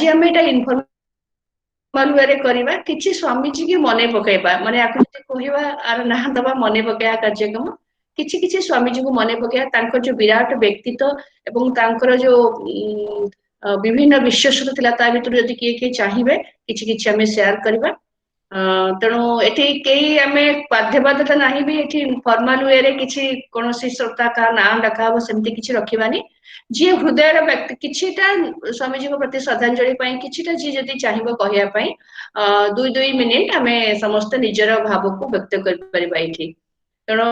आम इनफॉर्मल वे करवा किसी स्वामी जी की मन पकईबा माने आपको कहवा आर ना दबा मन पकड़ा कार्यक्रम किसी किसी स्वामी जी को मन पकड़ा जो विराट व्यक्तित्व एवं तांकर जो विभिन्न विश्वस्त थिला ता भितर यदि किए किए चाहिए किसी किसी आम शेयर करवा तेणु एठी कई आमे बाध्यबाध्यता नहीं भी एठी फॉर्मल वे रे किसी कौन श्रोता का ना डाका हम सेमती किसी रखिबानी जी हृदय व्यक्ति किछिटा स्वामी जी को प्रति श्रद्धांजलि पई किछिटा जी जदि चाहिबो कहिया पई 2 मिनिट आमे समस्त निजर भाव को व्यक्त कर परिबा एठी तेणु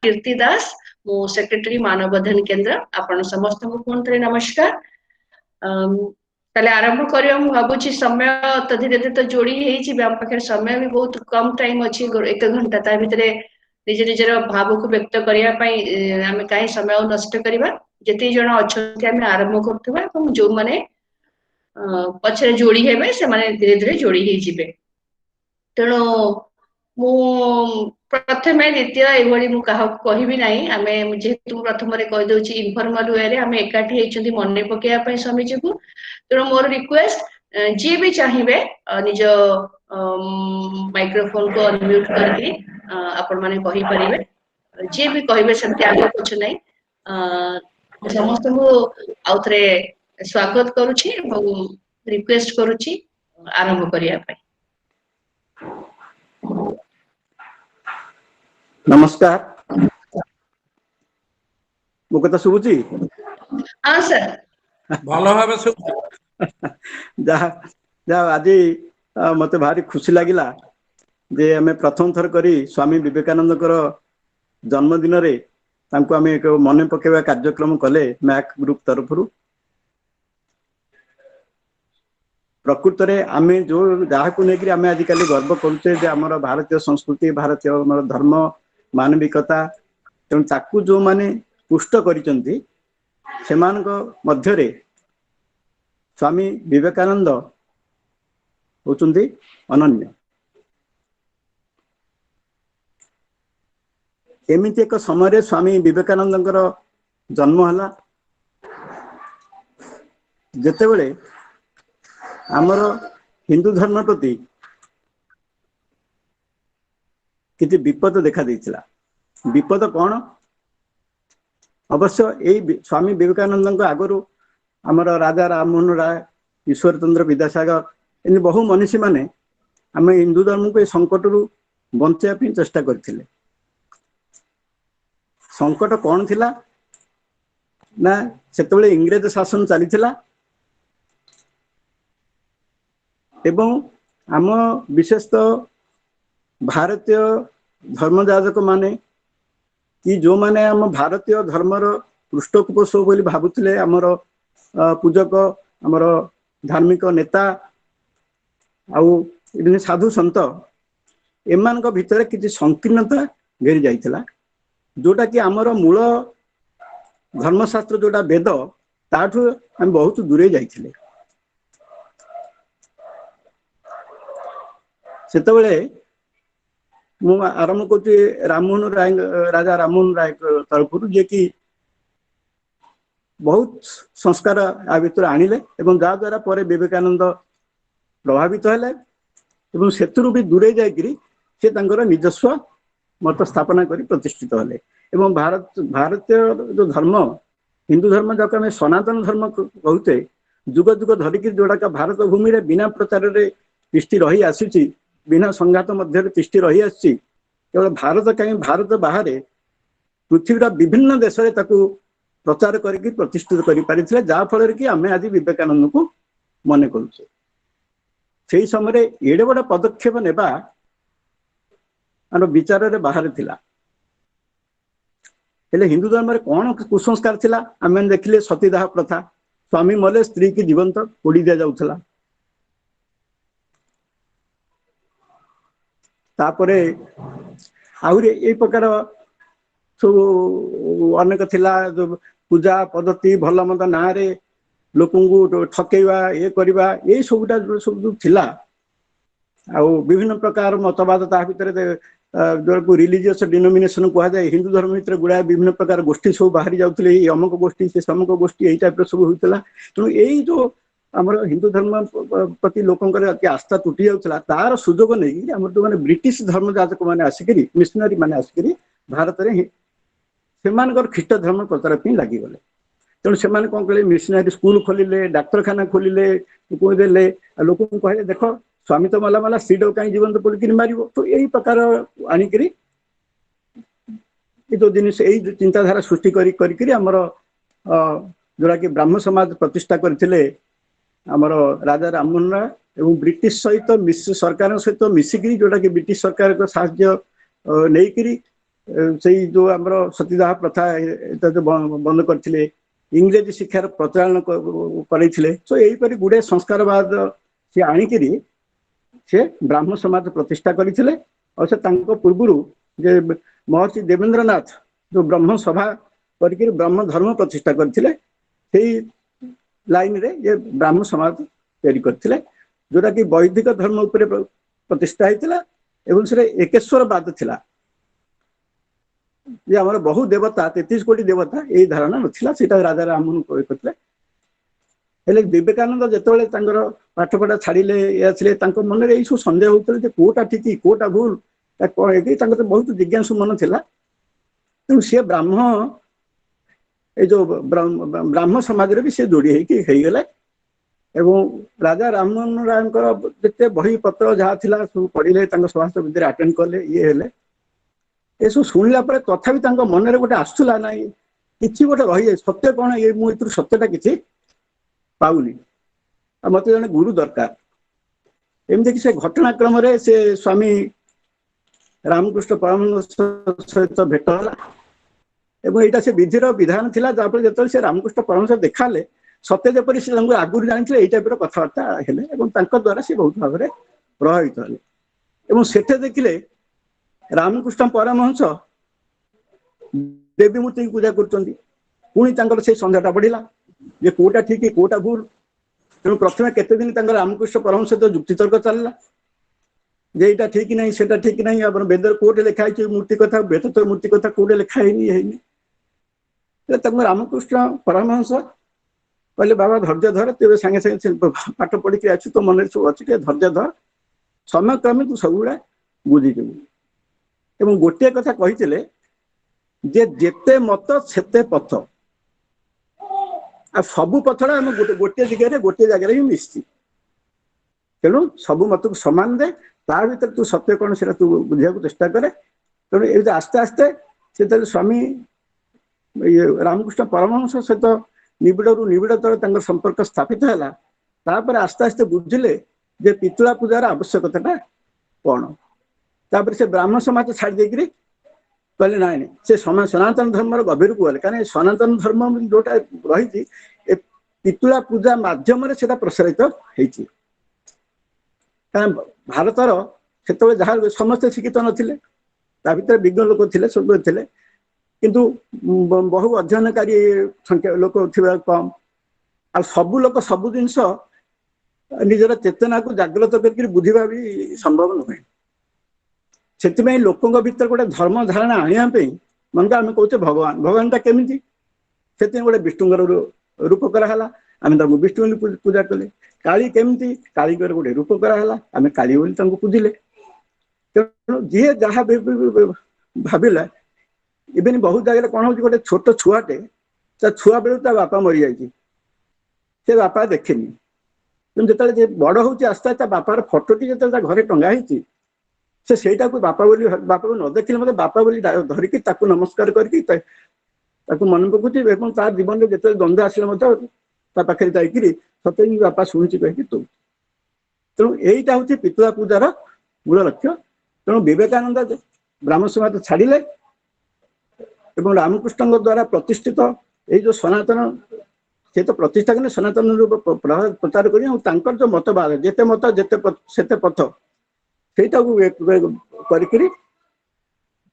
कीर्ति दास मो सेक्रेटरी मानवबंधन केंद्र आपण समस्त को पुन थे नमस्कार ताले आरंभ करियो मु भाबुची समय तो धीरे धीरे तो जोड़ी हेछि आम पाखे समय भी बहुत कम टाइम अछि 1 घंटा ता भितरे निज निजर भाव को व्यक्त करिया पई आमे काई समय नष्ट करिबा जति जण अछंती आमे आरंभ करथबा एवं जो माने पछरे जोड़ी हेबे से माने धीरे धीरे जोड़ी हे जिबे तेणु मु प्रथमे द्वितीय एभली मु कहा कहबी नाही आमे जेतु प्रथम रे कह दोची इनफॉर्मल वे रे आमे एकाठी हेचुंदी मने पकेया पई स्वामी जी को तेणु मोर रिक्वेस्ट जी भी चाहिए निज माइक्रोफोन को अनम्यूट करके आपण माने कहि परिबे जी भी कहबे सेमति आगे कुछ नहीं समस्त को आउथरे स्वागत करूची एवं रिक्वेस्ट करूची आरंभ करिया पई नमस्कार मो कथा सुबुची हां सर भलो भाबे सुबुची जा जा आज मते भारी खुशी लागिला जे हमें प्रथम थर करी स्वामी विवेकानंद कर जन्मदिन रे तांको हमें एक मन पकेवा कार्यक्रम कले मैक ग्रुप तरफ प्रकृत रे आमे जो जहा को लेकरी आमे आज काली गर्व करछे जे हमर भारतीय संस्कृति भारतीय हमर धर्म मानविकता तेणु ताकू जो माने पुष्ट करिसंती सेमानक मध्य रे स्वामी विवेकानंद होचुंदी अनन्य एमिति एक समय स्वामी विवेकानंद जन्म हला जेते बेले आमर हिंदू धर्म प्रति किसी विपद देखा देइछला विपद कौन अवश्य यही स्वामी विवेकानंद आगु आमर राजा राममोहन राय ईश्वर चंद्र विद्यासागर इन बहु मनीषी माने आम हिंदू धर्म को संकट रु बचाई चेष्टा करथिले संकट कौन थिला ना सेतबेले इंग्रेज शासन चलीथिला एवं आम विशेषतः भारतीय धर्म जाजक माने कि जो माने आम भारतीय धर्मर पृष्ठपोष बोली भाबुथिले आमर पूजक आमर धार्मिक नेता आउ साधु संत एमान भितर किसी संकीर्णता घेरी जाइथिला जोटा कि आमर मूल धर्मशास्त्र जोटा वेद ताठू हम बहुत दूरे जाइथिले सेतबेले मु आरंभ करती राममोहन राय राजा राममोहन राय तरफ जे कि बहुत संस्कार आ भीतर आनिले एवं जा द्वारा पर विवेकानंद प्रभावित हेले एवं सेतुरु भी दूरे जाइकरी से तांकर निजस्व मत स्थापना करी प्रतिष्ठित हेले एवं भारतीय जो धर्म हिंदू धर्म जाको आम सनातन धर्म कहते जुग जुग धरिक जोड़ा भारत भूमि रे बिना प्रचार रे तिष्ठि रही आसी बिना संघात मध्य तिष्ठि रही आसी केवल भारत कहीं भारत बाहर पृथ्वीर विभिन्न देश रे ताकू प्रचार करके प्रतिष्ठित करि पारिथिले जा फल कि आम आज विवेकानंद को मन करुचे से समय एडे बड़ पदक्षेप नेबा आम विचार रे बाहर थिला हेले हिंदू धर्म रे कौन कुसंस्कार थिला आम देखिले सतीदाह प्रथा स्वामी मले स्त्री की जीवंत पोड़ी दिया जाउथला तापरे आहुरी ए प्रकार सब अनेक थिला जो पूजा पद्धति भल मत ना रे लोक ठकेवा ये करवा ये सबटा सब थिला आ विभिन्न प्रकार मतवाद ता भितर जो रिलीजियस डिनोमिनेशन कह जाए हिंदू धर्म भितर गुड़ाए विभिन्न प्रकार गोष्ठी सब बाहरी जाते अमुक गोष्ठी से समक गोष्ठी यही टाइप सब होता तेणु यही जो आमर हिंदू धर्म प्रति लोकंर आस्था तुटी जाऊला तार सुजोग नहीं आम जो मैंने ब्रिटिश धर्म जातक मैंने आसिक मिशनरी मैंने आसिक भारत में से ख्रीष्ट धर्म प्रचार लगिगले तेणु से कौन कले मिशनरी स्कूल खोलिले डाक्तखाना खोलिले देले लोक कहले देख स्वामी तो मला मला स्त्री कहीं जीवन पड़ मार तो यही प्रकार आणिक जो जिन यही चिंताधारा सृष्टि करमर जोड़ा कि ब्राह्म समाज प्रतिष्ठा करते आमर राजा राममोहन राय एवं ब्रिटिश सहित सरकार सहित मिसिकी जोटा कि ब्रिटिश सरकार को साहाय्य नहीं से जो आमर सतीदाह प्रथा जो बंद करते इंग्रेजी शिक्षार प्रचलन करते तो यहीपरि गुड़े संस्कारवाद सी आणिक से ब्राह्म समाज प्रतिष्ठा करते और से पूर्व जे महर्षि देवेंद्रनाथ जो ब्रह्म सभा कर ब्रह्म धर्म प्रतिष्ठा करते लाइन रे ये ब्राह्म समाज तैयारी करते जोटा कि वैदिक धर्म उपर प्रतिष्ठा होता एवं से एकेश्वरवाद थिला ये आमर बहु देवता 33 कोटी देवता यही धारणा नथिला सेटा राजा राममोहन करते हेले विवेकानंद जिते पाठ पढ़ा छाड़िले मन में सब सन्देह होते कोटा ठीक कोटा भूल कौन तो बहुत जिज्ञासु मन थिला तेणु सी ब्राह्म ये जो ब्राह्म समाज भी सी जोड़ी होगले एवं राजा राममोहन राय जिते बही पत्र जहाँ थिला सब पढ़िले सभा विद्या अटेंड कले ये हेले ये सब शुणिला तथापि मन में गोटे आसूला ना कि गोटे रही सत्य कौन ये मुझे सत्यटा कि पाऊनी मत जन गुरु दरकार एमती कि से घटनाक्रम से स्वामी रामकृष्ण परमहंस सहित भेट है एवं यहाँ से विधिर विधान थिला जहाँफल जो से रामकृष्ण परमहंस देखाले सत्य जपरी से आगुरी जानी यही टाइप कथबार्ता हेले द्वारा से बहुत भाव में प्रभावित हेले एवं सेठे देखिले रामकृष्ण परमहंस देवी मूर्ति की पूजा कर सन्देहटा बढ़ला जे कोटा ठीक कोटा भूल तेणु प्रथम केते दिन रामकृष्ण परमहंस सहित जुक्तितर्क चलला जे यहाँ ठीक नहीं सेटा ठीक नहीं आप वेदर कोटे लिखाई मूर्ति कथा वेद तो मूर्ति कथा कोटे लिखाई रामकृष्ण परमहंस कहले बाबा धैर्य धर तेरे सांगे सांगे पाठ पढ़ी आसु तो मन सब अच्छी धैर्य धर समय क्रमे तू सब गुड़ा बुझीजु एवं गोटे कथा कही जेते मत सेते पथ आ सबू पथड़ा आम गोटे जगह गोटे जगह ही मिशि तेणु सबू मत को सामान दे ता भीतर तू सत्य कौन से तू बुझा चेष्टा करे तेणु ये आस्ते आस्ते से स्वामी ये रामकृष्ण परमहंस सहित निबिड़ निबिड़तर संपर्क स्थापित है आस्ते आस्ते बुझिले जे पितुला पूजार आवश्यकता कौन तापर से ब्राह्मण समाज छाड़ देकर कहले ना से सनातन धर्म गभीर को गले कहीं सनातन धर्म जोटा रही पितुला पूजा मध्यम से प्रसारित होती भारतर से जहाँ समस्ते शिक्षित नथिले ता भीतर विज्ञ लोक थे सब थे किंतु बहु अध्ययनकारी संख्या लोक थिबा कम आ सबु लोक सबु जिनस निजर चेतना को जागृत करके बुझा भी संभव नुहे से लोकों भीतर गोटे धर्म धारणा आने मन आम कहे भगवान भगवान केमी से गोटे विष्णुर रूप कराला आम विष्णु पूजा कले काली केमती काली गोटे रूप कराला आम काली पूजिले तेणु जी जहाँ भाविला इवेन बहुत जगह कौन हो गोटे छोट छुआटे छुआ बेलू ता बापा मरी जाए बापा देखेनी जो बड़ हो आस्ते आस्ते बापार फटोटी जो घरे टंगा से बापा को न देखिले मतलब बापा बोली धरिकी नमस्कार करके मन पकुची तार जीवन में जो द्वंद्व आसला पाखे जाकि सत्य बापा शुणी कहीं तू तेणु यहीटा हूँ पितुला पूजार मूल लक्ष्य तेणु विवेकानंद ब्राह्म समाज छाड़िले एवं रामकृष्ण द्वारा प्रतिष्ठित ये जो सनातन से तो प्रतिष्ठा करें सनातन प्रचार कर जो मतवाद जेते मत जेते पथ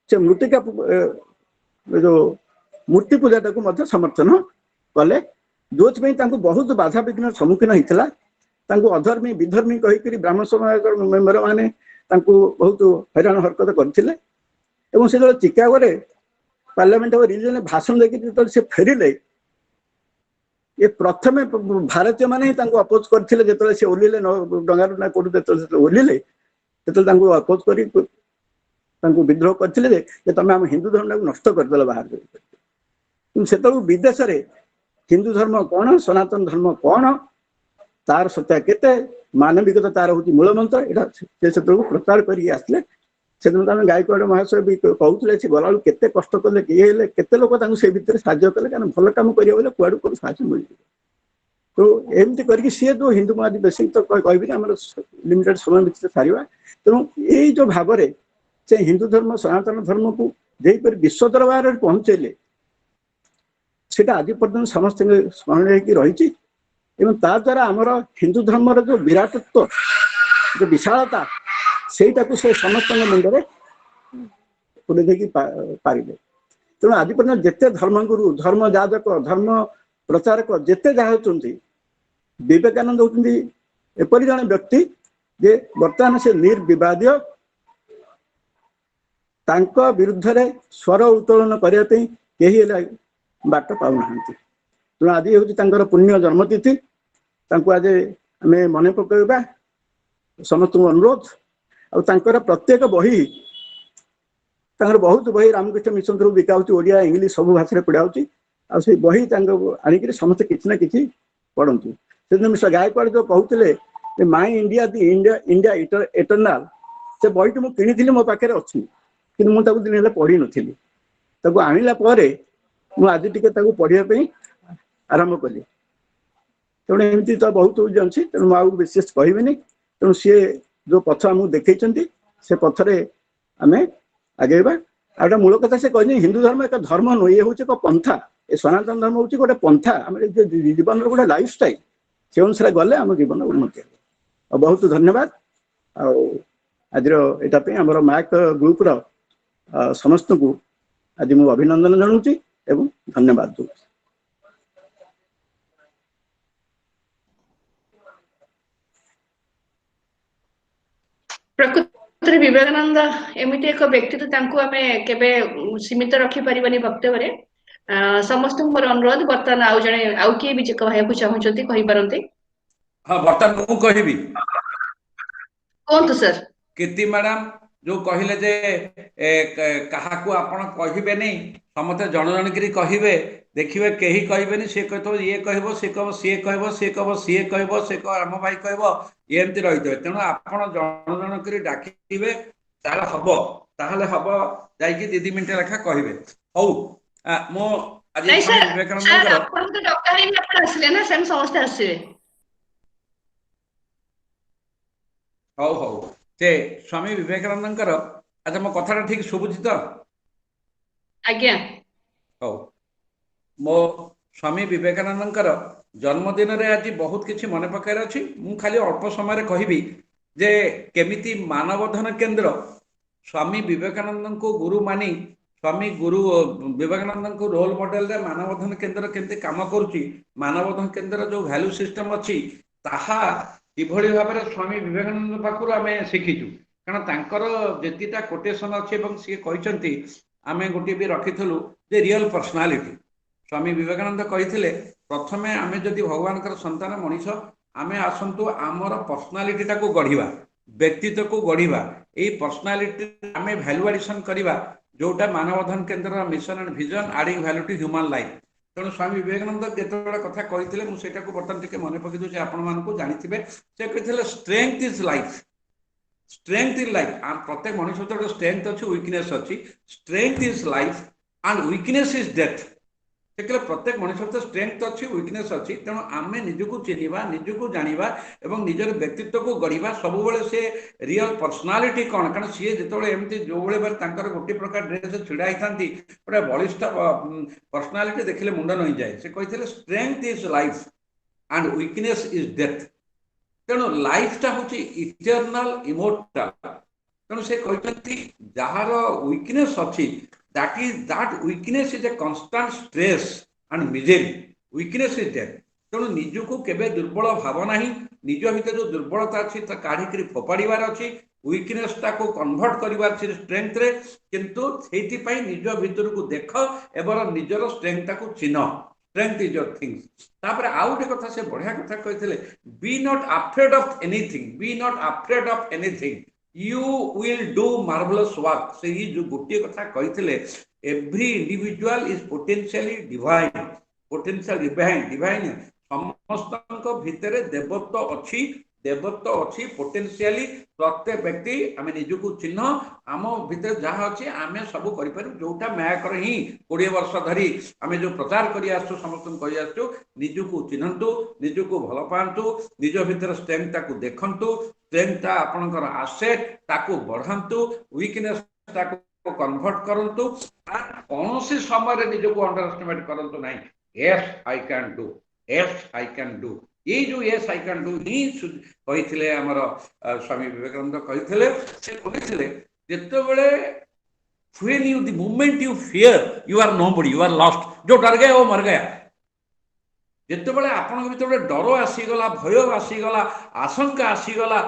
से मृतिका जो मूर्ति पूजाटा को समर्थन कले जो बहुत बाधा विघ्न सम्मुखीन होता अधर्मी विधर्मी कहीकि ब्राह्मण समाज मेम्बर मैंने बहुत हैरान हरकत करते ଏବଂ ସେ ଯେତେବେଳେ ଚିକାଗୋରେ ପାର୍ଲାମେଣ୍ଟ ଅଫ ରିଲିଜନରେ ଭାଷଣ ଦେଇକି ଯେତେବେଳେ ସେ ଫେରିଲେ, ଏ ପ୍ରଥମେ ଭାରତୀୟ ମାନେ ହିଁ ତାଙ୍କୁ ଅପୋଜ କରିଥିଲେ। ଯେତେବେଳେ ସେ ଓହ୍ଲିଲେ ଡଙ୍ଗାରୁ ନା କୋଉଠୁ ଯେତେବେଳେ ଓହ୍ଲିଲେ, ସେତେବେଳେ ତାଙ୍କୁ ଅପୋଜ କରି ତାଙ୍କୁ ବିଦ୍ରୋହ କରିଥିଲେ ଯେ ତମେ ଆମ ହିନ୍ଦୁ ଧର୍ମଟାକୁ ନଷ୍ଟ କରିଦେଲ ବାହାର କରି। କିନ୍ତୁ ସେତେବେଳକୁ ବିଦେଶରେ ହିନ୍ଦୁ ଧର୍ମ କଣ, ସନାତନ ଧର୍ମ କଣ, ତାର ସତ୍ୟା କେତେ, ମାନବିକତା ତାର ହଉଛି ମୂଳ ମନ୍ତ୍ର, ଏଇଟା ସେ ସେତେବେଳକୁ ପ୍ରଚାର କରିକି ଆସିଲେ। ସେଦିନ ତ ଆମେ ଗାୟକବାଡ଼ ମହାଶୟ ବି କହୁଥିଲେ, ସେ ଗଲାବେଳକୁ କେତେ କଷ୍ଟ କଲେ, କିଏ ହେଲେ, କେତେ ଲୋକ ତାଙ୍କୁ ସେ ଭିତରେ ସାହାଯ୍ୟ କଲେ, କାରଣ ଭଲ କାମ କରିବା ବୋଲେ କୁଆଡୁ କୁଆଡୁ ସାହାଯ୍ୟ ମିଳିଯିବ। ତ ଏମିତି କରିକି ସିଏ ଯୋଉ ହିନ୍ଦୁ ମହାଦୀ ବେଶୀ ତ କହିବିନି, ଆମର ଲିମିଟେଡ୍ ସମୟ ଭିତରେ ସାରିବା। ତେଣୁ ଏଇ ଯୋଉ ଭାବରେ ସେ ହିନ୍ଦୁ ଧର୍ମ ସନାତନ ଧର୍ମକୁ ଯେପରି ବିଶ୍ୱ ଦରବାରରେ ପହଞ୍ଚେଇଲେ, ସେଟା ଆଜି ପର୍ଯ୍ୟନ୍ତ ସମସ୍ତଙ୍କ ସ୍ମରଣୀୟ ହେଇକି ରହିଛି। ଏବଂ ତା ଦ୍ୱାରା ଆମର ହିନ୍ଦୁ ଧର୍ମର ଯୋଉ ବିରାଟତ୍ୱ, ଯୋଉ ବିଶାଳତା, ସେଇଟାକୁ ସେ ସମସ୍ତଙ୍କ ମୁଣ୍ଡରେ ପୁରେଇ ଦେଇକି ପାରିଲେ। ତେଣୁ ଆଜି ପର୍ଯ୍ୟନ୍ତ ଯେତେ ଧର୍ମଗୁରୁ, ଧର୍ମ ଯାଜକ, ଧର୍ମ ପ୍ରଚାରକ ଯେତେ ଯାହା ହେଉଛନ୍ତି, ବିବେକାନନ୍ଦ ହଉଛନ୍ତି ଏପରି ଜଣେ ବ୍ୟକ୍ତି ଯେ ବର୍ତ୍ତମାନ ସେ ନିର୍ବିବାଦୀୟ, ତାଙ୍କ ବିରୁଦ୍ଧରେ ସ୍ୱର ଉତ୍ତୋଳନ କରିବା ପାଇଁ କେହି ହେଲେ ବାଟ ପାଉନାହାନ୍ତି। ତେଣୁ ଆଜି ହେଉଛି ତାଙ୍କର ପୁଣ୍ୟ ଜନ୍ମତିଥି, ତାଙ୍କୁ ଆଜି ଆମେ ମନେ ପକାଇବା ସମସ୍ତଙ୍କୁ ଅନୁରୋଧ। ଆଉ ତାଙ୍କର ପ୍ରତ୍ୟେକ ବହି, ତାଙ୍କର ବହୁତ ବହି ରାମକୃଷ୍ଣ ମିଶନ ରୁ ବିକା ହଉଛି, ଓଡ଼ିଆ ଇଂଲିଶ ସବୁ ଭାଷାରେ ପଢା ହଉଛି। ଆଉ ସେଇ ବହି ତାଙ୍କ ଆଣିକିରି ସମସ୍ତେ କିଛି ନା କିଛି ପଢନ୍ତୁ। ସେଦିନ ମିଷ୍ଟର ଗାୟକୱାଡ଼ ଯୋଉ କହୁଥିଲେ ମାଇ ଇଣ୍ଡିଆ ଦି ଇଣ୍ଡିଆ ଇଟରନାଲ, ସେ ବହିଟି ମୁଁ କିଣିଥିଲି, ମୋ ପାଖରେ ଅଛି, କିନ୍ତୁ ମୁଁ ତାକୁ ଦିନ ହେଲେ ପଢିନଥିଲି। ତାକୁ ଆଣିଲା ପରେ ମୁଁ ଆଜି ଟିକେ ତାକୁ ପଢିବା ପାଇଁ ଆରମ୍ଭ କଲି। ତେଣୁ ଏମିତି ତ ବହୁତ ଅଛି, ତେଣୁ ମୁଁ ଆଉ ବିଶେଷ କହିବିନି। ତେଣୁ ସିଏ ଯୋଉ ପଥ ଆମକୁ ଦେଖେଇଛନ୍ତି, ସେ ପଥରେ ଆମେ ଆଗେଇବା। ଆଉ ଗୋଟେ ମୂଳ କଥା ସେ କହିଛନ୍ତି, ହିନ୍ଦୁ ଧର୍ମ ଏକ ଧର୍ମ ନୁହେଁ, ଇଏ ହଉଛି ଏକ ପନ୍ଥା। ଏ ସନାତନ ଧର୍ମ ହଉଛି ଗୋଟେ ପନ୍ଥା, ଆମର ଜୀବନର ଗୋଟେ ଲାଇଫ ଷ୍ଟାଇଲ। ସେ ଅନୁସାରେ ଗଲେ ଆମ ଜୀବନ ଉନ୍ନତି ହେବ। ଆଉ ବହୁତ ଧନ୍ୟବାଦ। ଆଉ ଆଜିର ଏଇଟା ପାଇଁ ଆମର ମାୟକ ଗ୍ରୁପର ସମସ୍ତଙ୍କୁ ଆଜି ମୁଁ ଅଭିନନ୍ଦନ ଜଣାଉଛି ଏବଂ ଧନ୍ୟବାଦ ଦଉଛି। ପ୍ରକୃତରେ ବିବେକାନନ୍ଦ ଏମିତି ଏକ ବ୍ୟକ୍ତିତ୍ୱ, ତାଙ୍କୁ ଆମେ କେବେ ସୀମିତ ରଖିପାରିବାନି ବକ୍ତବ୍ୟରେ। ସମସ୍ତଙ୍କୁ ମୋର ଅନୁରୋଧ, ବର୍ତ୍ତମାନ ଆଉ କିଏ ବି କହିବାକୁ ଚାହୁଁଛନ୍ତି କହିପାରନ୍ତି। ହଁ, ବର୍ତ୍ତମାନ ମୁଁ କହିବି। କୁହନ୍ତୁ ସାର୍। କୀର୍ତ୍ତି ମ୍ୟାଡାମ ଯୋଉ କହିଲେ ଯେ କାହାକୁ ଆପଣ କହିବେନି, ସମସ୍ତେ ଜଣ ଜଣକିରି କହିବେ, ଦେଖିବେ କେହି କହିବେନି, ସିଏ କହିଥିବ ଇଏ କହିବ, ସିଏ କହିବ ସିଏ କହିବ, ସିଏ କହିବ ସିଏ କହିବ, ସିଏ କହିବ ଆମ ଭାଇ କହିବ, ଏମିତି ରହିଥିବେ। ତେଣୁ ଆପଣ ଜଣ ଜଣ କରି ଡାକିବେ, ତାହେଲେ ହବ ଯାଇକି 2 ମିନିଟ ଲେଖା କହିବେ। ହଉ, ମୁଁ ଆଜି ନାଇଁ ସ୍ୱାମୀ ସାର୍, ବିବେକାନନ୍ଦଙ୍କର ଆପଣଙ୍କୁ ତ ଡକା ହେଇନି, ଆପଣ ଆସିଲେ ନା, ସେମିତି ସମସ୍ତେ ଆସିବେ। ହଉ ହଉ, ସେ ସ୍ୱାମୀ ବିବେକାନନ୍ଦଙ୍କର, ଆଚ୍ଛା ମୋ କଥାଟା ଠିକ ଶୁଭୁଛି ତ? ଆଜ୍ଞା। ହଉ, ମୋ ସ୍ୱାମୀ ବିବେକାନନ୍ଦଙ୍କର ଜନ୍ମଦିନରେ ଆଜି ବହୁତ କିଛି ମନେ ପକାଇବାର ଅଛି। ମୁଁ ଖାଲି ଅଳ୍ପ ସମୟରେ କହିବି ଯେ କେମିତି ମାନବଧନ କେନ୍ଦ୍ର ସ୍ୱାମୀ ବିବେକାନନ୍ଦଙ୍କୁ ଗୁରୁ ମାନି, ସ୍ୱାମୀ ଗୁରୁ ବିବେକାନନ୍ଦଙ୍କୁ ରୋଲ ମଡେଲରେ ମାନବଧନ କେନ୍ଦ୍ର କେମିତି କାମ କରୁଛି, ମାନବଧନ କେନ୍ଦ୍ର ଯୋଉ ଭ୍ୟାଲୁ ସିଷ୍ଟମ ଅଛି, ତାହା କିଭଳି ଭାବରେ ସ୍ୱାମୀ ବିବେକାନନ୍ଦ ପାଖରୁ ଆମେ ଶିଖିଛୁ। କାରଣ ତାଙ୍କର ଯେତିଟା କୋଟେସନ ଅଛି, ଏବଂ ସିଏ କହିଛନ୍ତି, ଆମେ ଗୋଟିଏ ବି ରଖିଥିଲୁ ଯେ ରିଅଲ ପର୍ସନାଲିଟି। ସ୍ୱାମୀ ବିବେକାନନ୍ଦ କହିଥିଲେ, ପ୍ରଥମେ ଆମେ ଯଦି ଭଗବାନଙ୍କର ସନ୍ତାନ ମଣିଷ, ଆମେ ଆସନ୍ତୁ ଆମର ପର୍ସନାଲିଟିଟାକୁ ଗଢ଼ିବା, ବ୍ୟକ୍ତିତ୍ୱକୁ ଗଢ଼ିବା। ଏଇ ପର୍ସନାଲିଟି ଆମେ ଭ୍ୟାଲୁ ଆଡିସନ କରିବା, ଯୋଉଟା ମାନବଧନ କେନ୍ଦ୍ରର mission and vision, adding value to human life. ତେଣୁ ସ୍ୱାମୀ ବିବେକାନନ୍ଦ ଯେତେବେଳେ କଥା କହିଥିଲେ, ମୁଁ ସେଇଟାକୁ ବର୍ତ୍ତମାନ ଟିକେ ମନେ ପକେଇ ଦେଉଛି, ଆପଣମାନଙ୍କୁ ଜାଣିଥିବେ। ସେ କହିଥିଲେ strength is life, strength is life. ପ୍ରତ୍ୟେକ ମଣିଷ ଗୋଟେ ଷ୍ଟ୍ରେଂଥ ଅଛି, ୱିକନେସ୍ ଅଛି। Strength is life and weakness is death. ସେ କହିଲେ ପ୍ରତ୍ୟେକ ମଣିଷର ତ ଷ୍ଟ୍ରେଂଥ ଅଛି, ୱିକନେସ୍ ଅଛି। ତେଣୁ ଆମେ ନିଜକୁ ଚିହ୍ନିବା, ନିଜକୁ ଜାଣିବା ଏବଂ ନିଜର ବ୍ୟକ୍ତିତ୍ୱକୁ ଗଢ଼ିବା। ସବୁବେଳେ ସେ ରିଅଲ ପର୍ସନାଲିଟି କ'ଣ, କାରଣ ସିଏ ଯେତେବେଳେ ଏମିତି ଯୋଉଭଳି ଭାବରେ ତାଙ୍କର ଗୋଟିଏ ପ୍ରକାର ଡ୍ରେସ୍ ଛିଡ଼ା ହେଇଥାନ୍ତି, ଗୋଟେ ବଳିଷ୍ଠ ପର୍ସନାଲିଟି ଦେଖିଲେ ମୁଣ୍ଡ ନଇଁଯାଏ। ସେ କହିଥିଲେ strength is life and weakness is death. ତେଣୁ ଲାଇଫଟା ହେଉଛି ଇଟର୍ନାଲ ଇମୋର୍ଟାଲ। ତେଣୁ ସେ କହିଛନ୍ତି ଯାହାର ୱିକନେସ୍ ଅଛି, that weakness is a constant stress and misery. Weakness is death. तेणु निजको केबे दुर्बल भाव नाही निज भितर जो दुर्बलता अच्छी काढ़ी फोपाड़ार अच्छी वीकनेस को कन्वर्ट कर स्ट्रेंथ रे किंतु सेति पई निज भितर को देख एवं निजर स्ट्रेंथ को चिन्ह स्ट्रेंथ इज योर थिंग्स तापर आउ गोटे कथा से बढ़िया कथा कहते be not afraid of anything be not afraid of anything you will do marvellous work से ही जो गोटे कथा कहते every individual is potentially divine potential divine समस्त भितर देवत्व अच्छी पोटेंशियली प्रत्येक व्यक्ति आम निजक चिन्ह आम भितर जहाँ अच्छे आम सब कर जोटा मैकर ही 20 वर्ष धरी आम जो प्रचार कर समस्त निजक चिन्हतु निजक भल पातु निज भितर स्ट्रेंथ को देखु स्ट्रेंथ आपणकर आसेट ताकू बढ़ातु वीकनेस कन्वर्ट करंतु कौन समय निजक अंडर एस्टिमेट करंतु नहीं yes I can do yes I can do ये जो यस आई कैन डू ही कहते आमर स्वामी विवेकानंद कहते जितेबले when you the moment you fear you are nobody you are lost जो डर गया वो मर गया जितेबले आपण भीतर डर आसीगला भय आसीगला आशंका आसीगला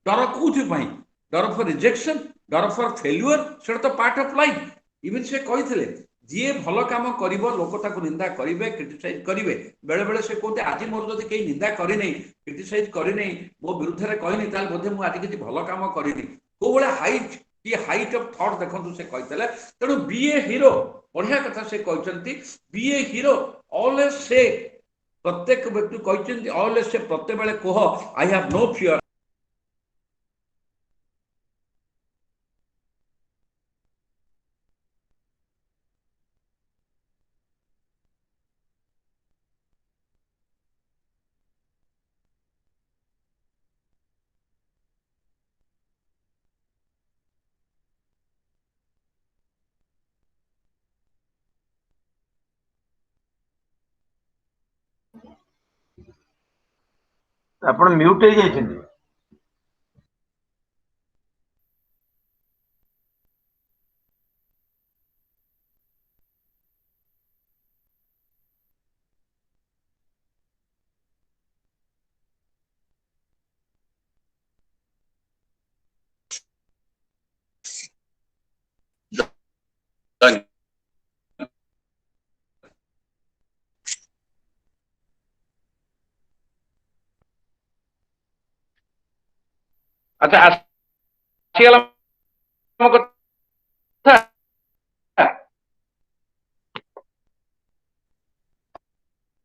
डर कौन डर फॉर रिजेक्शन डर फॉर फेल्युअर से तो पार्ट ऑफ लाइफ इवन से कहते जी भल कम कर लोक ताकू निंदा करेंगे क्रिटिसाइज करेंगे बेले बेले से कहते आज मोर जब कहीं निंदा करनी क्रिटिसाइज करनी मो विरुद्ध में कहनी बोधे मुझे आज किसी भल कम करनी कौ भाया हाइट ये हाइट ऑफ थॉट देखो से कहते तेणु बी ए हीरो बढ़िया कथा से कहते बी ए हीरो ऑलवेज से प्रत्येक व्यक्ति कहते ऑलवेज से प्रत्येक बेले कह आई हैव नो फियर आपण म्यूट हो जाइछिन अच्छा आसीगला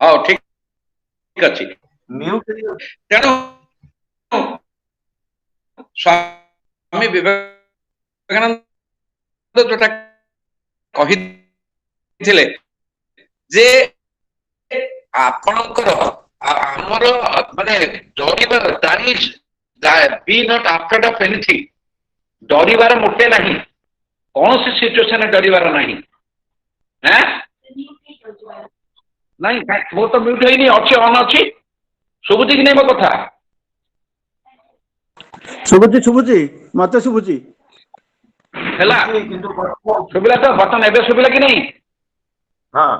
हाँ ठीक अच्छी म्यूट तेणु स्वामी विवेकानंद जोटा कही जे आपणकर आमर माने डरिबार that be not afraid of anything डरिबार मोटे नहीं कौन सी सिचुएशन डरिबार नहीं हैं नहीं वो तो म्यूट है नहीं अच्छे ऑन अच्छी शुभुची कि नहीं मो कथा शुभुची मत शुभुची हैला शुभिला तो बटन एबे शुभिला कि नहीं हाँ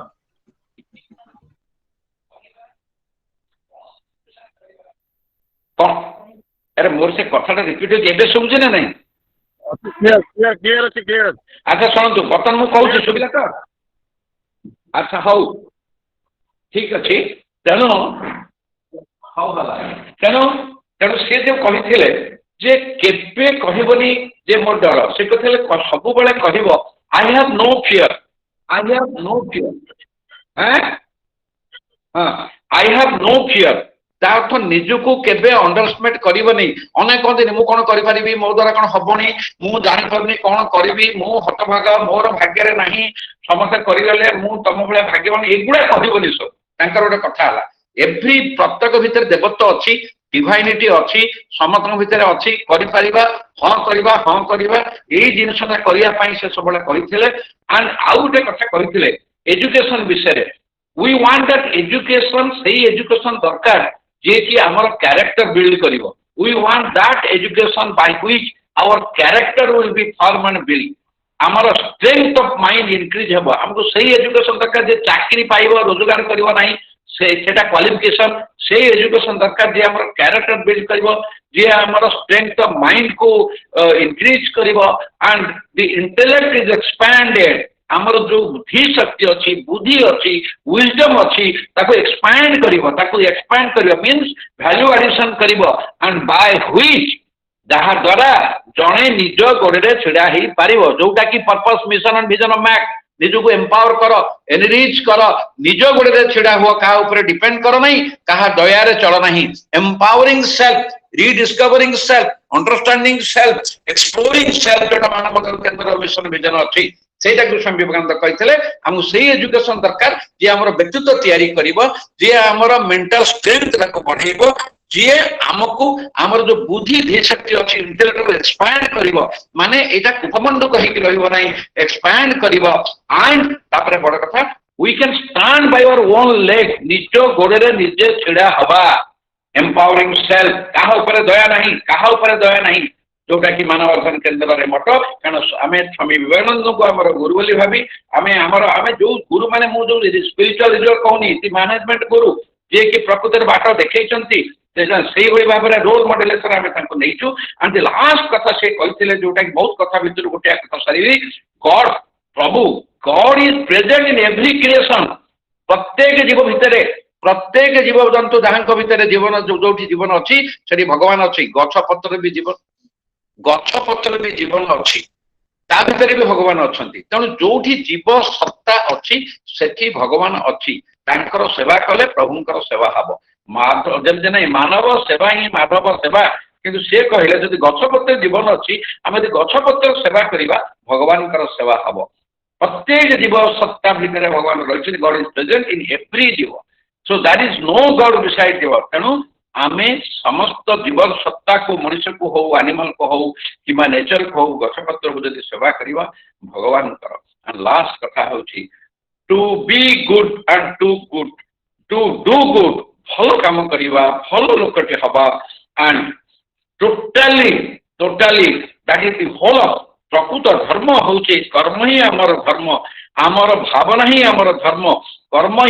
कौन अरे मोर से कथाटा रिपीट हो शुभुची ना नहीं क्लियर अच्छी क्लियर अच्छा शुणु बर्तन मु कहूँ शुभिला तो अच्छा हौ ठीक अच्छे तेणु तेणु तेणु सी जो कही जे केबे कहबनी जे मोर डर से कहते सब बेले कह I have no fear I have no fear हाँ आई हैव नो फियर अर्थ निजको केबे अंडरस्टिमेट करबनी अनेक कहते मु कौन करी मो द्वारा कौन हबनी मु जानी कौन करी मु हतभाग मोर भाग्य नहीं समस्ते करगले मु तुम भाया भाग्यवान एगुड़ा कहबनी सब गोटे कथा एव्री प्रत्येक भितर देवत्व अच्छी डिवाइनिटी अच्छी समस्त भितर अच्छी करिपरिबा हाँ करवा हाँ करवा यही जिनसा करने से सब कहते एंड आउ गोटे कथा कहते एजुकेशन विषय वी वांट दैट एजुकेशन सही एजुकेशन दरकार जे कि आमर कैरेक्टर बिल्ड करिवो we want that education by which our character will be form and build आमर स्ट्रेंथ ऑफ माइंड इंक्रीज हेबो हमको सही एजुकेशन दरकार जे चाकरी पाइबो रोजगार करिवो नाही सेटा क्वालिफिकेशन से एजुकेशन दरकार जे हमर कैरेक्टर बिल्ड करिवो जे हमर स्ट्रेंथ ऑफ माइंड को इंक्रीज करिवो and the intellect is expanded हमर जो बुद्धि शक्ति अछि बुद्धि अछि विजडम अछि ताको एक्सपैंड करिवो ताको एक्सपैंड करिवो मींस वैल्यू एडिशन करिवो एंड बाय व्हिच जहा द्वारा जणे निज गोड़े छिड़ा ही पारिबो जोटा की purpose mission and vision of मैक निजु को एम्पावर कर एनरिच कर निज गोड़े छिड़ा हुआ का ऊपर डिपेंड कर नहीं कहा दया रे चल नहीं empowering self rediscovering self understanding self exploring self जोटा मानव केंद्र मिशन विजन अछि सेटा को स्वामी विवेकानंद कहते हमको सही एजुकेशन दरकार जे हमर व्यक्तित्व तैयारी करिवो जे हमर मेंटल स्ट्रेंथ को बढ़ाइबो जे हमको हमर जो बुद्धि धीर शक्ति अछि इंटेलेक्ट को एक्सपैंड करिवो माने एटा कुपमंड कहि कि रहइबो नाही एक्सपैंड करिवो एंड तापरे बड़ कथा we can stand by our own leg निज गोड़े रे निजे छिड़ा हवा एम्पावरिंग सेल्फ काहा ऊपर दया नहीं काहा ऊपर दया नहीं जोटा कि मानवर्धन केंद्र रे मठ कारण आमे स्वामी विवेकानंद को हमर गुरु बोली भाबी आमे हमर आमे जो गुरु माने मु जो स्पिरिचुअल लीडर कहनी ती मैनेजमेंट गुरु जे कि प्रकृतिर बाट देखैचंती से भाव में रोल मॉडल आम नहीं एंड द लास्ट कथा से कहते जोटा कि बहुत कथा भितर गोटे कथा सारी God Prabhu God is present in every creation प्रत्येक जीव भितर प्रत्येक जीव जंतु जहाँ भितर जीवन जो जीवन अच्छी से भगवान अच्छी गछ पत्र भी जीवन गछ पत्र भी जीवन अच्छी ता भितर भी भगवान अच्छा तेणु जो जीव सत्ता अच्छी से भगवान अच्छी सेवा कले प्रभुंकर सेवा हम जमी नहीं मानव सेवा ही माधव सेवा किंतु से कहले जदि गछपत्र जीवन अच्छी आम यदि गछपत्र सेवा करवा भगवान सेवा हम प्रत्येक जीव सत्ता भितर भगवान रही God is present in every जीव so that is no God beside जीव तेणु आमे समस्त जीवन सत्ता को मनुष्य को हो एनिमल को हो कि नेचर को हो गछपत्र को जदि सेवा करवा भगवान एंड लास्ट कथा होची to be good and to good to do good भल काम करवा भल लोकटे हवा and totally totally that is the whole प्रकृत धर्म होचे कर्म ही आमर धर्म आमर भावना ही आमर धर्म कर्म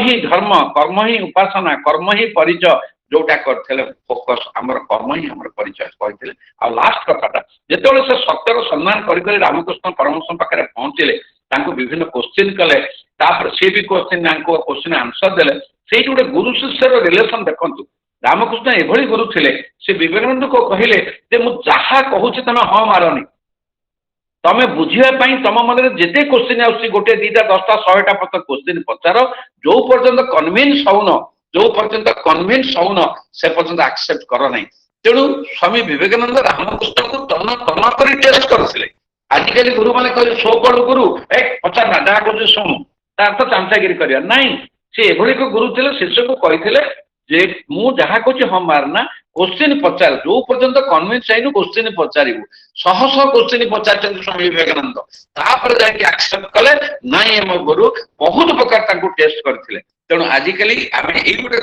ही उपासना कर्म ही परिचय जोटा करते फोकस आमर कर्म ही आमर परिचय कहते आ लास्ट कथाटा जिते से सत्यर सन्धान कर रामकृष्ण परमहंस पाखे पहुंचले विभिन्न क्वेश्चन कले सी भी क्वेश्चन आंसर देले से गोटे गुरु शिष्यर रिलेशन देखु रामकृष्ण एभली गुरु थे से विवेकानंद को कहले मुझे कहूँ तुम हाँ मारनी तमें बुझापी तुम मन में जिते क्वेश्चन आस गोटे 2टा 10टा 100टा पत क्वेश्चन पचार जो पर्यंत कन्विन्स होन जो पर्यंत कन्विन्स होन से पर्यंत एक्सेप्ट कर ना तेणु स्वामी विवेकानंद रामकृष्ण को तन तन कर टेस्ट करते आजिकल गुरु मैंने कह सो कड़ गुरु एक पचार ना जहाँ कह शुणु तार तो चांचागिरी कर नाई से एभली को गुरु थे शिष्य को कहते जे मु जहाँ कहूँ हाँ मारना क्वेश्चन पचार जो पर्यंत कन्विन्स आईनु क्वेश्चन पचारू शह शह क्वेश्चन पचार स्वामी विवेकानंद तापर जाके एक्सेप्ट कले नाई मो गुरु बहुत प्रकार टेस्ट करते तेणु आजिकल आम ये गोटे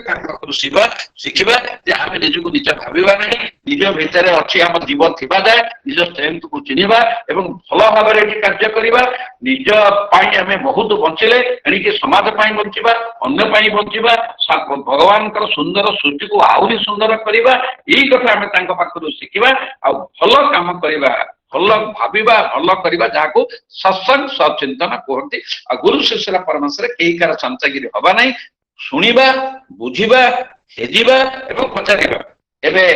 शिखा आम निजक निज भावा ना निज भितर अच्छी आम जीव थी जाए निज स्ट्रेंथ को चिन्हवा एवं भल भाव कार्य करवा निज आम बहुत बंचिले एणिक समाज बंचा अन्य बंचा भगवान सुंदर सृष्टि को आहरी सुंदर करवा यही कथा आम पाखु शिखा आ भल काम करवा भल भाविबा भल करवा जहाँ सत्संग सचिंतन कहते गुरु शिष्य परमंश कई कार चांचागिरी हवा ना शुणा बुझा हेजिबा एवं पचारिबा एबे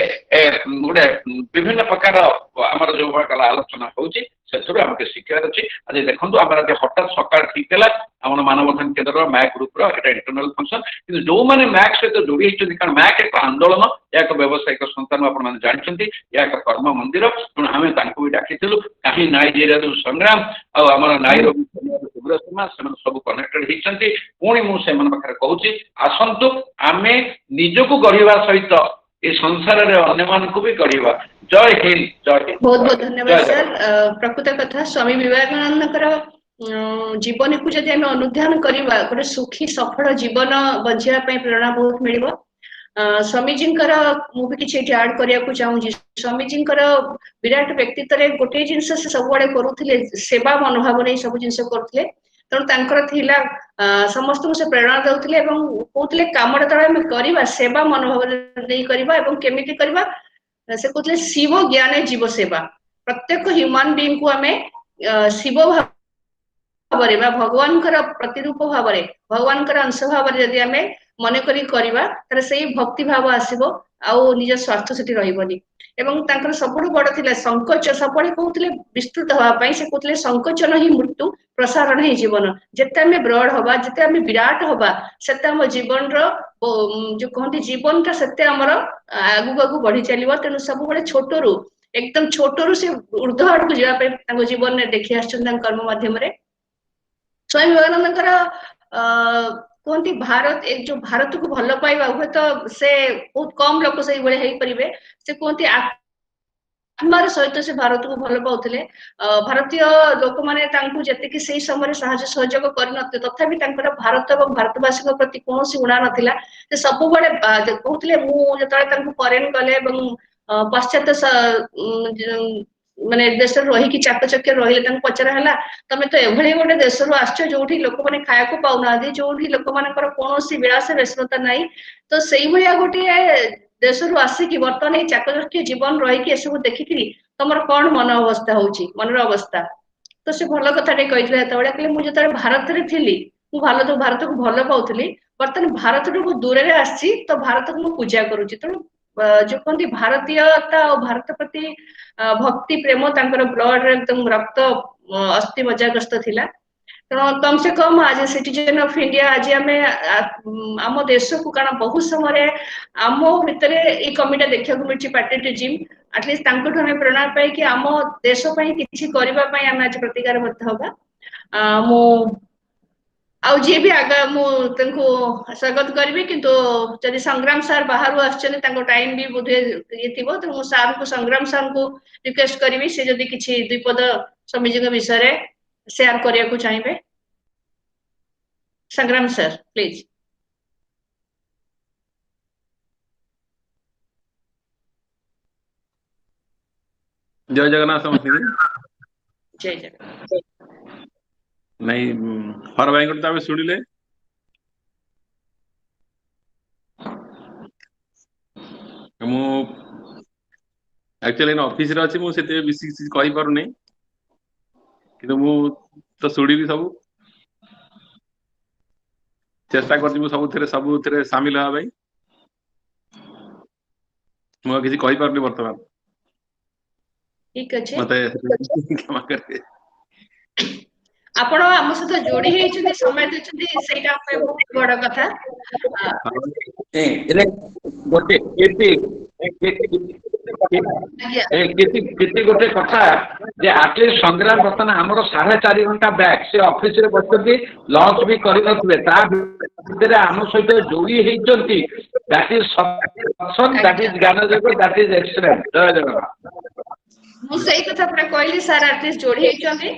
गोटे विभिन्न प्रकार आमर जो आलोचना होची आमके शिक्षार अच्छी आज देखो आम हठात सकाल ठीक है आम मानवधन केन्द्र मैक ग्रुप इंटरनल फंक्शन कि जो मैंने मैक सहित जोड़ी होती कारण मैक एक आंदोलन या एक व्यावसायिक संस्थान आपने जानते या एक कर्म मंदिर तेणु आम भी डाकी कहीं नाइजेरिया संग्राम आम नाई उग्रसीमा से सब कनेक्टेड होती पुणी मुझे कहूँ आसतु आम निजक गढ़ा सहित ये संसार रे अन्य मान को भी गढ़ा जय हिंद जय हिंद बहुत बहुत धन्यवाद सर प्रकृत कथा स्वामी विवेकानंद जीवन को जब आम अनुध्यान करवा गोटे सुखी सफल जीवन बंचा प्रेरणा बहुत मिल स्वामीजी मुझे किसी आड करने चाहूँगी स्वामीजी विराट व्यक्तित्व गोटे जिनस से सब करुले सेवा मनोभाव नहीं सब जिन करते ତେଣୁ ତାଙ୍କର ଥିଲା ସମସ୍ତଙ୍କୁ ସେ ପ୍ରେରଣା ଦେଉଥିଲେ ଏବଂ କହୁଥିଲେ କାମଟା ଯେତେବେଳେ ଆମେ କରିବା ସେବା ମନୋଭାବରେ ନେଇ କରିବା ଏବଂ କେମିତି କରିବା ସେ କହୁଥିଲେ ଶିବ ଜ୍ଞାନେ ଜୀବ ସେବା ପ୍ରତ୍ୟେକ ହ୍ୟୁମାନ ବିଇଙ୍ଗକୁ ଆମେ ଶିବ ଭାବରେ ବା ଭଗବାନଙ୍କର ପ୍ରତିରୂପ ଭାବରେ ଭଗବାନଙ୍କର ଅଂଶ ଭାବରେ ଯଦି ଆମେ ମନେକରି କରିବା ତାହେଲେ ସେଇ ଭକ୍ତି ଭାବ ଆସିବ ଆଉ ନିଜ ସ୍ୱାର୍ଥ ସେଠି ରହିବନି ଏବଂ ତାଙ୍କର ସବୁଠୁ ବଡ ଥିଲା ସଂକୋଚ ସବୁବେଳେ କହୁଥିଲେ ବିସ୍ତୃତ ହବା ପାଇଁ ସେ କହୁଥିଲେ ସଂକୋଚନ ହିଁ ମୃତ୍ୟୁ ପ୍ରସାରଣ ହିଁ ଜୀବନ ଯେତେ ଆମେ ବ୍ରଡ ହବା ଯେତେ ଆମେ ବିରାଟ ହବା ସେତେ ଆମ ଜୀବନର ଯୋଉ କହନ୍ତି ଜୀବନଟା ସେତେ ଆମର ଆଗକୁ ଆଗକୁ ବଢି ଚାଲିବ ତେଣୁ ସବୁବେଳେ ଛୋଟରୁ एकदम छोटरू से ऊर्ध्व आड़क जावाई जीवन में देखी आसर्म मध्यम स्वामी विवेकानंद कहती भारत एक जो भारत को भल पाइबा हुए तो से बहुत कम लोग से पारे से कहती आत्मार सहित से भारत को भल पाते भारतीय लोक मैंने जी से समय सहयोग कर तथापि भारत और भारतवासी प्रति कौन उणा नाला सब कहते मुझे फरेन गले पाश्चात्य माने देश रही चाकचक्य रही पचरा है तमें तो एभली गोटे देश आस जो लोक मैंने खाया पाऊना जो लोक मान कौन विलास व्यस्तता ना तो से गोटे देश रू आसिक बर्तमान चाकचक्य जीवन रही सब देखिकी तुम कौन मन अवस्था हो मनर अवस्था तो से भल कथा कही मुझे भारत में थी भारत को भल पाऊली बर्तमान भारत रू दूर में आसी तो भारत को पूजा करुच्ची तेणु जो कहती भारतीयता और भारत प्रति भक्ति प्रेम ब्लड एकदम रक्त अस्थि मज्जाग्रस्त थिला कम से कम आज सिटीजन ऑफ इंडिया आज आम देश को कारण बहुत समय आम भितर ये कमिटा देखा मिली पैट्रियटिज्म एटलिस्ट हमें प्रेरणा पाई कि आम देश किसी करने आम आज प्रतिकार हवा मु आउ जी भी आगा मुझे स्वागत करी किंतु जदि संग्राम सार बाहर आसो टाइम भी बोधे ये थी तो मुझे सार को संग्राम सार को रिक्वेस्ट करी से जदि किसी द्विपद स्वामीजी विषय शेयर करने को चाहिए संग्राम सर प्लीज जय जगन्नाथ समझ जय जगन्नाथ नहीं हर भाई को शुणिले मु एक्चुअली ऑफिस रे अछि मु सेते बेसी कहि पारु नै किंतु मु तो शुणिली सब चेष्टा करछि मु सबुथिरे शामिल हवा भाई मु किछि कहि पारली वर्तमान ठीक अछि मते क्षमा करते आपण आम सहित जोड़ी होती समय देते ସେଇଟା बहुत बड़ कथा गोटे गोटे कथा आटलिस्ट संग्राम बर्तमान आमर 4.5 घंटा बैक से ऑफिस रे बसती लंच भी करें आम सहित जोड़ी होती दैट इज सत्संग दैट इज ज्ञान जगत दैट इज एक्सीलेंट जय जगन्नाथ मुझे कथा पूरा कहली सार एटलिस्ट जोड़ी होती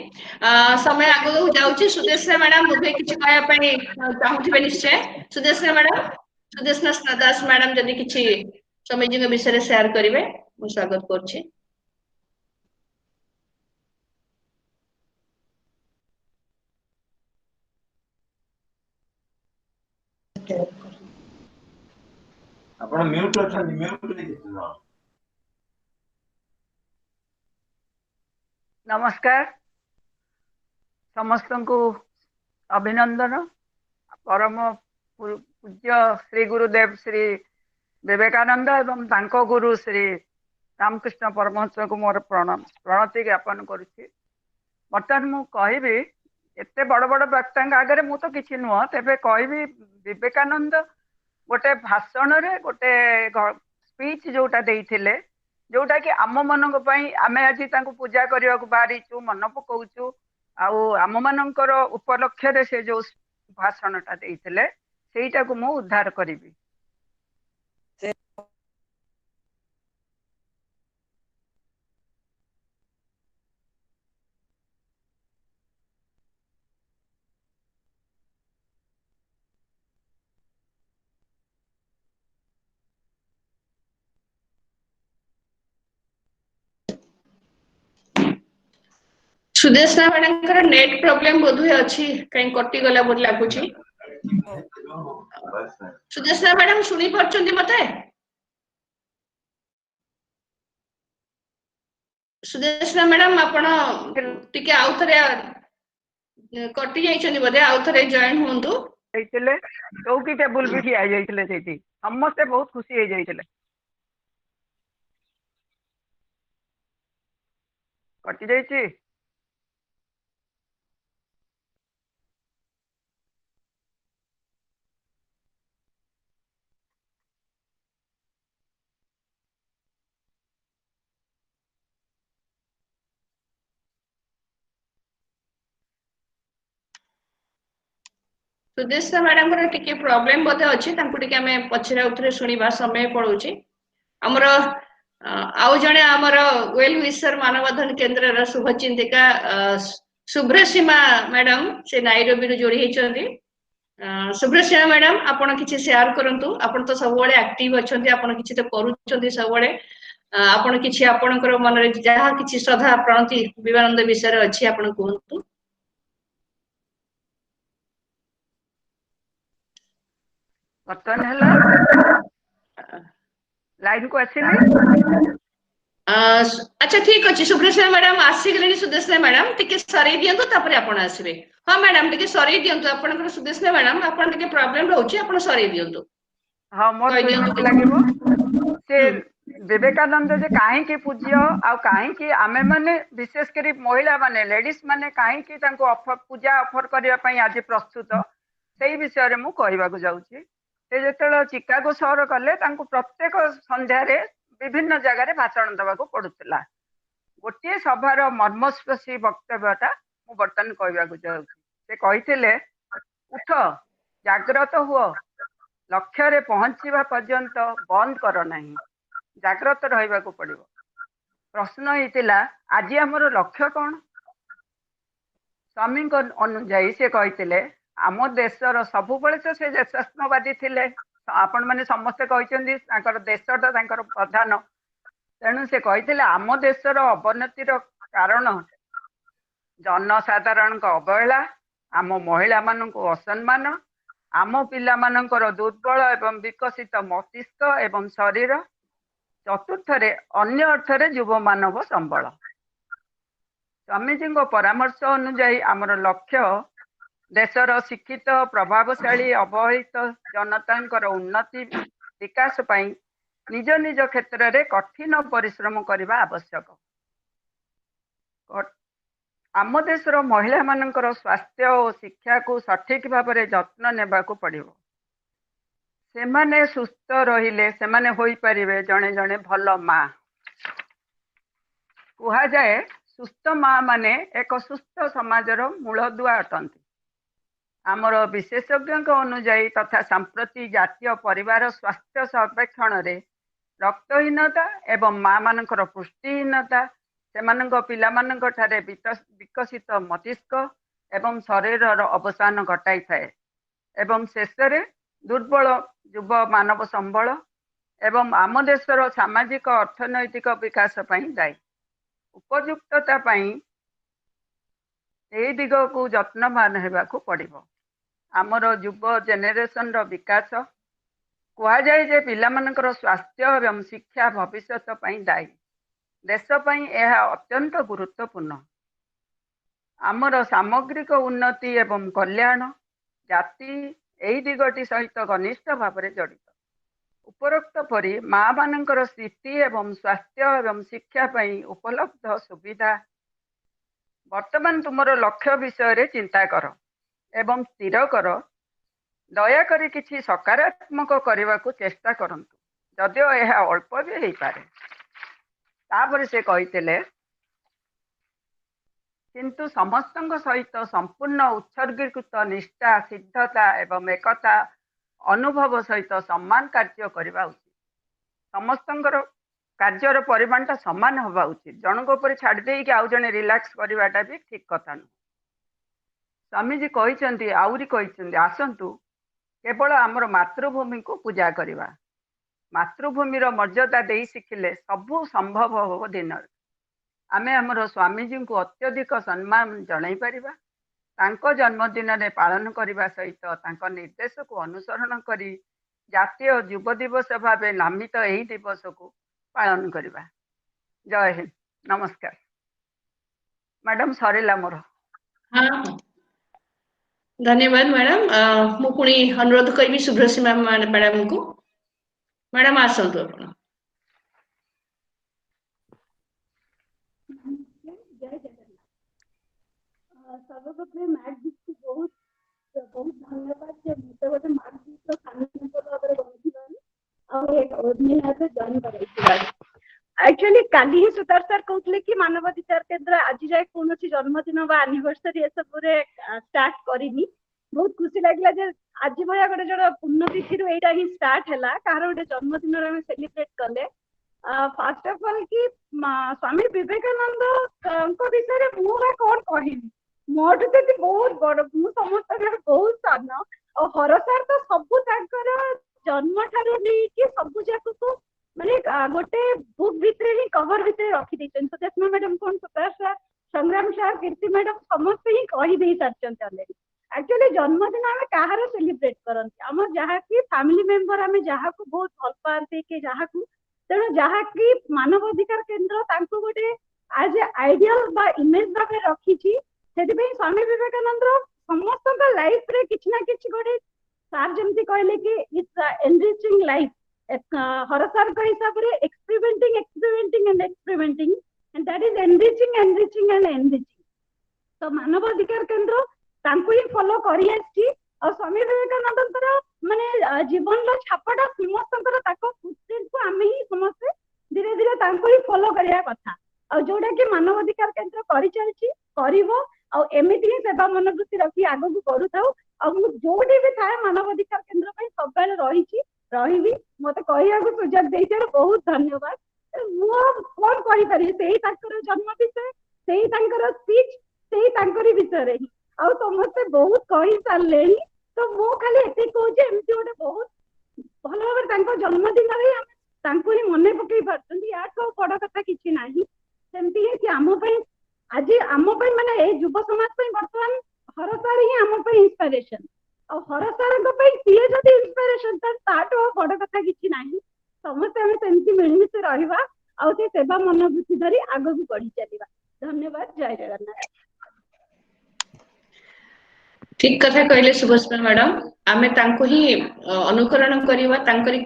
समय आगू जाऊँगी सुदेशना मैडम मुझे किसी कहवाई चाहूे निश्चय सुदेशना मैडम सुदेशना दास मैडम जदि किसी स्वामीजी विषय शेयर करेंगे मुझे स्वागत कर ଆପଣ म्यूट ଅଛନ୍ତି म्यूट ଦେଇଥିଲ नमस्कार समस्त को अभिनंदन परम पूज्य श्री गुरुदेव श्री विवेकानंद एवं तांको गुरु श्री रामकृष्ण परमहंस को मोर प्रणाम प्रणति ज्ञापन करुच्ची बर्तमान मु कहबी एते बड़ बड़ व्यक्ति आगे मु तो किसी नुह तेरे कहबी विवेकानंद गोटे भाषण रे गोटे स्पीच जोटा देइथिले जोटा कि आम मान आम आज पूजा करने को बाहरीचु मन पकाचु आम मानकर उपलक्ष्य से जो भाषणटा देइथिले सेटा को मु उद्धार करी सुदेशना मैडम नेट प्रॉब्लम बोधुए अच्छी कहीं कटि गला बोली लागुची सुदेशना मैडम सुनी पारछंती मते सुदेशना मैडम आपण टिके आउ थरे कटि जाइछंती बोधे आउ थरे जॉइन होंतु ହେଇଥିଲେ ଚୌକି ଟେବୁଲ ବି ଠିଆ ହେଇଯାଇଥିଲେ ସେଇଠି ସମସ୍ତେ ବହୁତ ଖୁସି ହେଇଯାଇଥିଲେ କଟି ଯାଇଛି सुदेशना मैडम को टिके प्रॉब्लम बोधे अच्छी तांको टिके हमें पछरे उतरे सुनिबा समय पड़ुची हमर आउ जणे हमर वेल विशर मानवधन केंद्र रा शुभचिंतिका सुब्रसीमा मैडम से नाइरोबी रु जोड़ी हेचंती सुब्रसीमा मैडम आपण किछि शेयर करंतु आपण तो सब बळे एक्टिव अछंती आपण किछि तो करूचंती सब बळे आपण किछि आपणकर मन रे जहा किछि श्रद्धा प्रणति विवेकानंद विषय रे अछि आपण कहंतु ବର୍ତ୍ତମାନ ହେଲା ଲାଇନ କୁ ଆସିଲି अच्छा ठीक अच्छे सुब्रसीमा मैडम आसीगले सुदेशना मैडम टिके सरी दियंतु तापर आपण आसीबे हां मैडम टिके सरी दियंतु आपनकर सुदेशना मैडम आपण टिके प्रॉब्लम रहउची आपण सरी दियंतु हां मोर तो लागिबो से विवेकानंद जे काहे की पूज्य आ काहे की आमे माने विशेष करी महिला माने लेडीज माने काहे की तांको ऑफर पूजा ऑफर करिया पई आज प्रस्तुत सेही विषय रे मु कहबाकू जाउची से जेतेला चिकागो शहर कले तांको प्रत्येक संध्या रे विभिन्न जगह रे भाषण देबाकू पडुतला गोटे सभार मर्मस्पर्शी वक्तव्यटा मु बर्तन कहबाकू जाउची से कहिथिले उठ जागृत हुओ लक्ष्य रे पहुंचीबा पर्यंत बंद कर नहीं जागृत रहिबाकू पड़िबो प्रश्न हेतिला आज हमर लक्ष्य कोन स्वामी अनुजाई से कहिथिले आम देशर सबु बळे तो से देशस्मवादी थिले आपण माने समस्त कहिसंदी तांकर देशटा तांकर प्रधान तेणु से कहिथिले आम देशर अवनतिर कारण जनसाधारण अवहेला आम महिला मानक असम्मान आम पिला मानकर दुर्बल एवं विकसित मस्तिष्क एवं शरीर चतुर्थ अन्य अर्थ युव मानव संबल स्वामीजी परामर्श अनुजाई आमर लक्ष्य देशर शिक्षित प्रभावशाली अवहेलित जनता उन्नति विकास पाई निज निज क्षेत्र में कठिन परिश्रम करने आवश्यक आम देशर महिला मानकर स्वास्थ्य और शिक्षा को सठिक भाव में जत्न नेबाकू पड़िबो से माने सुस्थ रहिले से माने होई परिबे जणे जणे भल माँ कुहा जाए सुस्थ माँ माने एक सुस्थ समाजर मूलदुआ अटंती आमर विशेषज्ञ अनुजाई तथा सांप्रति जातीय परिवार स्वास्थ्य सर्वेक्षण रे रक्तहीनता एवं माँ मानकर पुष्टिहीनता से पिला मानक ठारे विकसित मस्तिष्क एवं शरीर अवसान घटाई थाए एवं शेष दुर्बल युव मानव संबल एवं आम देशर सामाजिक अर्थनैतिक विकास दायी उपयुक्तता दिग को जत्नवान होगाकू पड़िबो आमर युव जेनेरेशन विकास कह जाए जे पिला मानकर स्वास्थ्य एवं शिक्षा भविष्यत दायी देश पई यह अत्यंत गुरुत्वपूर्ण आमर सामग्रिक उन्नति एवं कल्याण जाति यही दिगटी सहित घनिष्ठ भाव में जड़ित उपरोक्त परी माँ मानकर स्थिति एवं स्वास्थ्य एवं शिक्षा पई उपलब्ध सुविधा वर्तमान तुमर लक्ष्य विषय रे चिंता कर एवं स्थिर कर दया करी किछि सकारात्मक करने को चेष्टा करंतु जदियो यह अल्प भी हो पारे तापर से कहिथिले किंतु समस्त सहित संपूर्ण उत्सर्गीकृत निष्ठा सिद्धता एवं एकता अनुभव सहित सम्मान कार्य करवा उचित समस्त कार्यर परिमाणटा सामान हवा उचित जनक उपर छाड़ दे कि आउ जने रिलैक्स करवाटा भी ठीक कथा नु स्वामीजी कहिसंती आउरी कहिसंती आसंतु केवल आमर मातृभूमि को पूजा करवा मातृभूमिर मर्यादा दे शिखिले सबू संभव हो दिन आमे हमर स्वामीजी को अत्यधिक सम्मान जणाई परिबा तांको जन्मदिन रे पालन करने सहित तांको निर्देश को अनुसरण करी जातीय युव दिवस भाव नामित यही दिवस को पालन करवा। जय हिंद, नमस्कार। मैडम सरिला मोर। हाँ हाँ, धन्यवाद मैडम। मु पुणी अनुरोध करी शुभ्रसीमा मैडम को। मैडम आसतु आपण। सर्वप्रथम मैट को बहुत बहुत धन्यवाद जे मते गोटे मार्गदर्शक फैमिली मेंबर भाବରେ बनिथिबानी और एक ऑर्गेनाइजर जॉइन कराइथिबानी। एक्चुअली काली ही सुतार सर कहते कि मानवाधिकार केन्द्र आज जाए कौन जन्मदिन बा एनिवर्सरी ए सब स्टार्ट करनी। बहुत खुशी लगे जे आज भाया गोटे जो पुण्यतिथि एटा ही स्टार्ट है कहार गोटे जन्मदिन आम सेलिब्रेट कले। फर्स्ट ऑफ ऑल कि स्वामी विवेकानंद विषय मुझे कौन कहनी मोटू तो बहुत बड़ मु समस्त बहुत सान और हर सार तो सबू जन्म ठारू नहीं सब जाक को माने गोटे बुक भितर ही कवर भितर रखी देछन। तो सुषमा मैडम कौन सुतार सर संग्राम सर कीर्ति मैडम समस्त ही कही दे सारछन ऑलरेडी। एक्चुअली जन्मदिन आम कहार सेलिब्रेट करते आम जहाँ की फैमिली मेंबर आम जहाँ को बहुत भल पाते कि जहाँ को तेणु जहाँ की मानवाधिकार केन्द्र तांको गोटे एज ए आइडियल बा इमेज भाव रखी स्वामी विवेकानंद समस्त लाइफ रे किछ ना किछ गोटे सार जमती कहले कि इट्स एनरिचिंग लाइफ हर सार का हिसाब रे experimenting and experimenting and that is enriching and enriching. तो मानवाधिकार केन्द्र तांको ही फॉलो करी आछि और स्वामी विवेकानंद माने जीवन रो छापटा समस्त ताको फुटप्रिंट को आमे ही समस्त धीरे धीरे तांको ही फॉलो करिया कथा और जोड़ा कि मानवाधिकार केन्द्र करि चलछि करिवो और एमिति ही सेवा मनोवृत्ति रखी आगो को करू थाउ और जोडी भी थाए मानवाधिकार केन्द्र पे सब बेले रही मत कहिया को सुजग देइछर बहुत धन्यवाद। मु कोन कहि पारि सेही ताकर जन्म विषय सेही ताकर स्पीच सेही ताकरी विषय रे और समस्त बहुत कहि सारलेनी। तो मु खाली एते कहू जे एमती गोटे बहुत भल भाव तांको जन्मदिन रे हम तांको ही मने पकई पारछंती या तो बड़ कथा किछि नाही। सेमती है कि आम पई आज आम माने ए युव समाज पे वर्तमान हर सार ही आम इंस्पिरेशन और हर सार सी जदि इंस्पिरेशन ताठू बड़ कथा किछि नाही। समस्त आम सेमती मिलमिशे रहिबा और से सेवा मनोवृत्ति धरी आगो को बढ़ी चलिबा। धन्यवाद। जय जगन्नाथ। ठीक कथा कहले सुभस्मा मैडम। आमे तांको ही अनुकरण करिवा तांकरी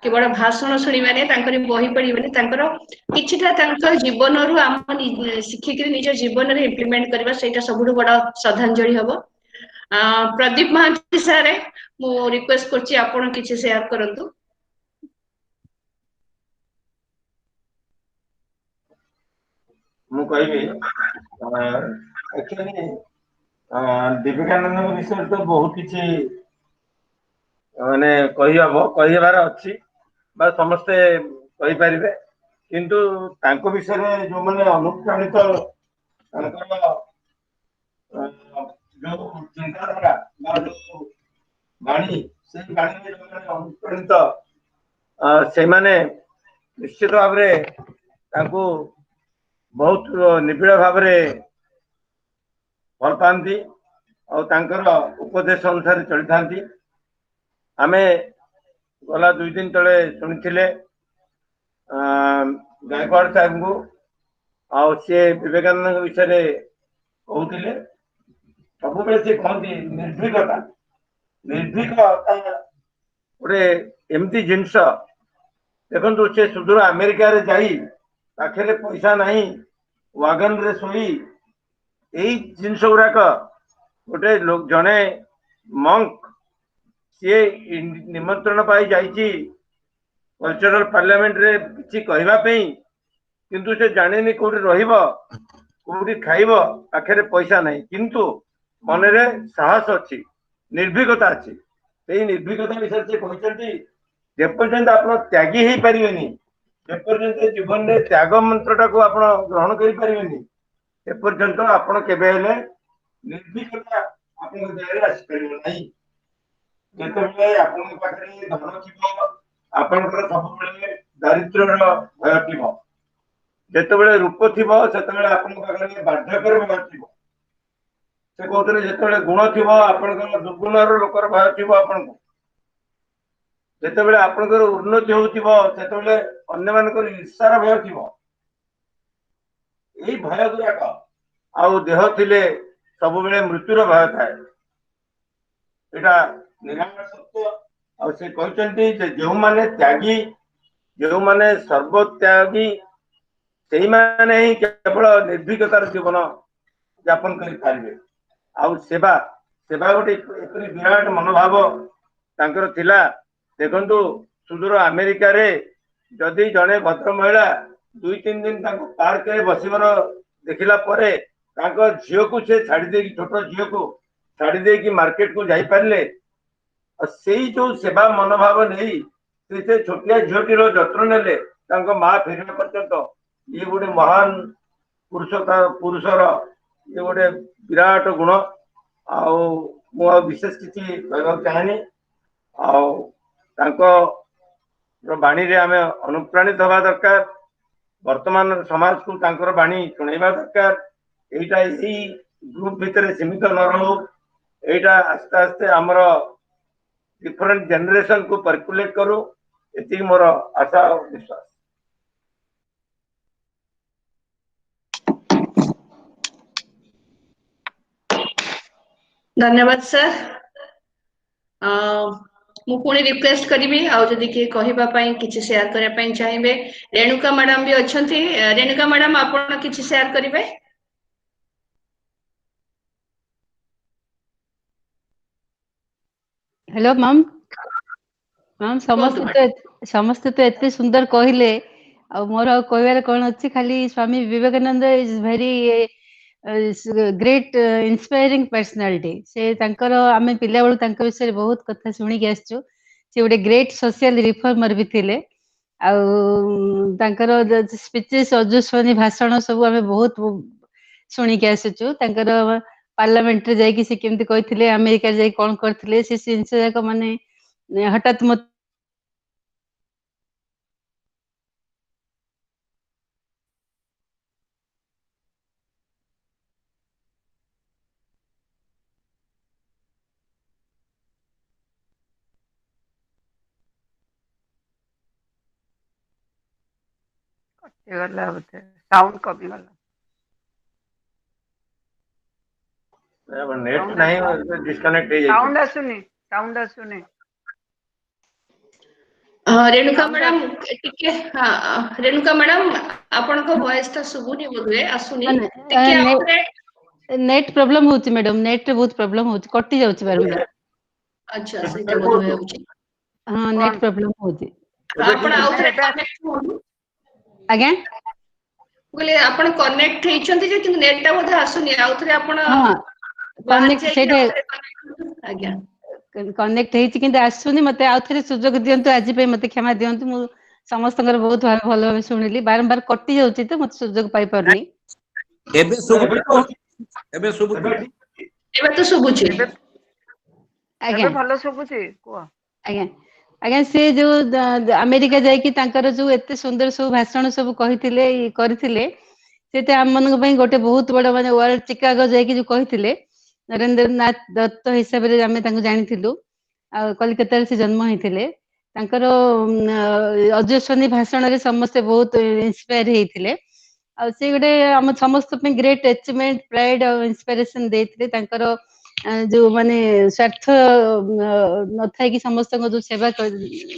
केवल भाषण शुणिबाने तांकरी बही पढ़िबाने तांकर किछिटा तांकर जीवन रु आम शिखिक निज जीवन रे इम्प्लीमेंट करबा सेटा सबुठु बड़ा श्रद्धांजलि हबो। प्रदीप महांती सारे मु रिक्वेस्ट करछि आपण किछि शेयर करंतु। मु कहबी एक्चुअली विवेकानंद विषय तो बहुत किसी माने कहबार अच्छी बा समस्ते कहि परिबे किंतु तांको विषय रे जो माने अनुप्राणित जो चिंताधारा बा जो बाणी से बाणी रे जो अनुप्राणित से माने निश्चित भाव रे तांको बहुत निबिड़ भाव रे भल पाती और तांकर उपदेश अनुसार चली थांती। आमे गला 2 दिन तले सुनिथिले गायकवाड़ साहब को और सी विवेकानंद विषय कहते सब से कहती निर्भीकता गोटे एमती जिनस देखो से सुदूर अमेरिका रे जाई पाखे पैसा नहीं वागन रे सोई यही जिनस गुड़ाक गोटे लोक जड़े मंक सी निमंत्रण पाई जाइए कल्चरल पार्लियामेंट रे किसी कहवाई किंतु से जाने कौटी रौटी खाइब पाखे पैसा नहीं किंतु मन में साहस अच्छी निर्भीकता अच्छी से निर्भीकता विषय से कहते जेपर्यंत आप त्यागी हो पारे जेपर्यंत जीवन में त्याग मंत्रटा को आप ग्रहण करें एपर्यंत आपण केबे हेले निर्भीकता आपन देहरे आसीपरिबो नाही। जेतबेले आपन पाखरे धन थिबो आपनकर सब बेले दारिद्र्यर भय थिबो ଯେତେବେଳେ ରୂପ ଥିବ ସେତେବେଳେ ଆପଣଙ୍କ ପାଖରେ ବାର୍ଦ୍ଧକ୍ୟର ଭୟ ଥିବ। ସେ କହୁଥିଲେ ଯେତେବେଳେ ଗୁଣ ଥିବ ଆପଣଙ୍କର ଦୁର୍ଗୁଣର ଲୋକର ଭୟ ଥିବ ଆପଣଙ୍କୁ। ଯେତେବେଳେ ଆପଣଙ୍କର ଉନ୍ନତି ହଉଥିବ ସେତେବେଳେ ଅନ୍ୟମାନଙ୍କର ଈର୍ଷାର ଭୟ ଥିବ। ଏଇ ଭୟ ଗୁଡାକ ଆଉ ଦେହ ଥିଲେ ସବୁବେଳେ ମୃତ୍ୟୁର ଭୟ ଥାଏ। ଏଇଟା ନିରାଟ ସତ୍ୟ। ଆଉ ସେ କହିଛନ୍ତି ଯେ ଯେଉଁମାନେ ତ୍ୟାଗୀ, ଯେଉଁମାନେ ସର୍ବତ୍ୟାଗୀ, ସେଇମାନେ ହିଁ କେବଳ ନିର୍ଭୀକତାର ଜୀବନ ଯାପନ କରିପାରିବେ। ଆଉ ସେବା ଗୋଟେ ଏପରି ବିରାଟ ମନୋଭାବ ତାଙ୍କର ଥିଲା। ଦେଖନ୍ତୁ ସୁଦୂର ଆମେରିକାରେ ଯଦି ଜଣେ ଭଦ୍ର ମହିଳା 2-3 ଦିନ ତାଙ୍କୁ ପାର୍କରେ ବସିବାର ଦେଖିଲା ପରେ ତାଙ୍କ ଝିଅକୁ ସେ ଛାଡି ଦେଇକି, ଛୋଟ ଝିଅକୁ ଛାଡି ଦେଇକି ମାର୍କେଟକୁ ଯାଇପାରିଲେ। ଆଉ ସେଇ ଯୋଉ ସେବା ମନୋଭାବ ନେଇ ସେ ଛୋଟିଆ ଝିଅଟିର ଯତ୍ନ ନେଲେ ତାଙ୍କ ମା ଫେରିବା ପର୍ଯ୍ୟନ୍ତ, ଇଏ ଗୋଟେ ମହାନ ପୁରୁଷର ଇଏ ଗୋଟେ ବିରାଟ ଗୁଣ। ଆଉ ମୁଁ ଆଉ ବିଶେଷ କିଛି କହିବାକୁ ଚାହେଁନି। ଆଉ ତାଙ୍କ ବାଣୀରେ ଆମେ ଅନୁପ୍ରାଣିତ ହେବା ଦରକାର। ବର୍ତ୍ତମାନ ସମାଜକୁ ତାଙ୍କର ବାଣୀ ଶୁଣେଇବା ଦରକାର। ଏଇଟା ଏଇ ଗ୍ରୁପ ଭିତରେ ସୀମିତ ନ ରହୁ। ଏଇଟା ଆସ୍ତେ ଆସ୍ତେ ଆମର ଡିଫରେଣ୍ଟ ଜେନେରେସନ କୁ ପର୍କୁଲେଟ କରୁ। ଏତିକି ମୋର ଆଶା ଆଉ ବିଶ୍ୱାସ। धन्यवाद सर। ମୁଁ ପୁଣି ରିକ୍ୱେଷ୍ଟ କରିବି ଆଉ ଯଦି କିଏ କହିବା ପାଇଁ କିଛି ସେୟାର କରିବା ପାଇଁ ଚାହିଁବେ, ରେଣୁକା ମ୍ୟାଡାମ ବି ଅଛନ୍ତି। ରେଣୁକା ମ୍ୟାଡାମ ଆପଣ କିଛି ସେୟାର କରିବେ? Hello ma'am. मैम କୁହନ୍ତୁ समस्ते तो एते सुंदर कहले। आ मोर कहबार कौन अच्छी खाली Swami Vivekananda is very great inspiring personality. से तांकर आमे पिला बेलू तांक विषय बहुत कथा शुणी के आसचु। से गोटे ग्रेट सोशल रिफॉर्मर भी थिले। तांकर स्पीचेस अजस्वनी भाषण सब आमे बहुत शुणी के आसचु। तांकर पार्लियामेंट रे जाई से केमती कहथिले, अमेरिका जाई कोन करथिले, से जिनस जाक माने हठात मत कटिगला बोधे, साउंड कमिगला। नेट नहीं, डिस्कनेक्ट हो जाए। साउंड आसुनी। रेणुका मैडम टिके, रेणुका मैडम आपनको वॉइस ता सुबुनी बोधे आसुनी टिके आपरे। नेट प्रॉब्लम होची मैडम, नेट रे बहुत प्रॉब्लम होची, कटि जाउची बारबार। अच्छा सेटा बोधे होची। हां नेट प्रॉब्लम होची। आपण आउथरे कनेक्ट होनु आज्ञा बोले आपण कनेक्ट हेचंती जे कि नेट ता बोधे आसुनी। आउथरे आपण हां बाहर कनेक्ट जाई सेटे आज्ञा कनेक्ट हेची किंतु आसुनी। मते आउथरे सुजोग दियंतु, आज पे मते क्षमा दियंतु। मु समस्तकर बहुत भल भाव सुनिली, बारंबार कटि जाउची तो मते सुजोग पाई परनी। एबे सुबुची एबे तो सुबुची। एबे भलो सुबुची को आज्ञा आज्ञा से जो अमेरिका जाई कि तांकर जो एते सुंदर सब भाषण सब कहिथिले करथिले, सेते हम मन पई गोटे बहुत बड़ माने वर्ल्ड चिकागो जाई कि जो कहिथिले, नरेंद्रनाथ दत्त हिसाब रे आमे तांको जानिथिलु। आ कलकत्ता रे से जन्म हेथिले। तांकर अजस्वनी भाषण रे समस्त बहुत इंस्पायर हेथिले। आ से गोटे हम समस्त पे ग्रेट अचीवमेंट, प्राइड और इंस्पिरेशन देथिले। तांकर जो माने स्वार्थ न थाई कि समस्त को जो सेवा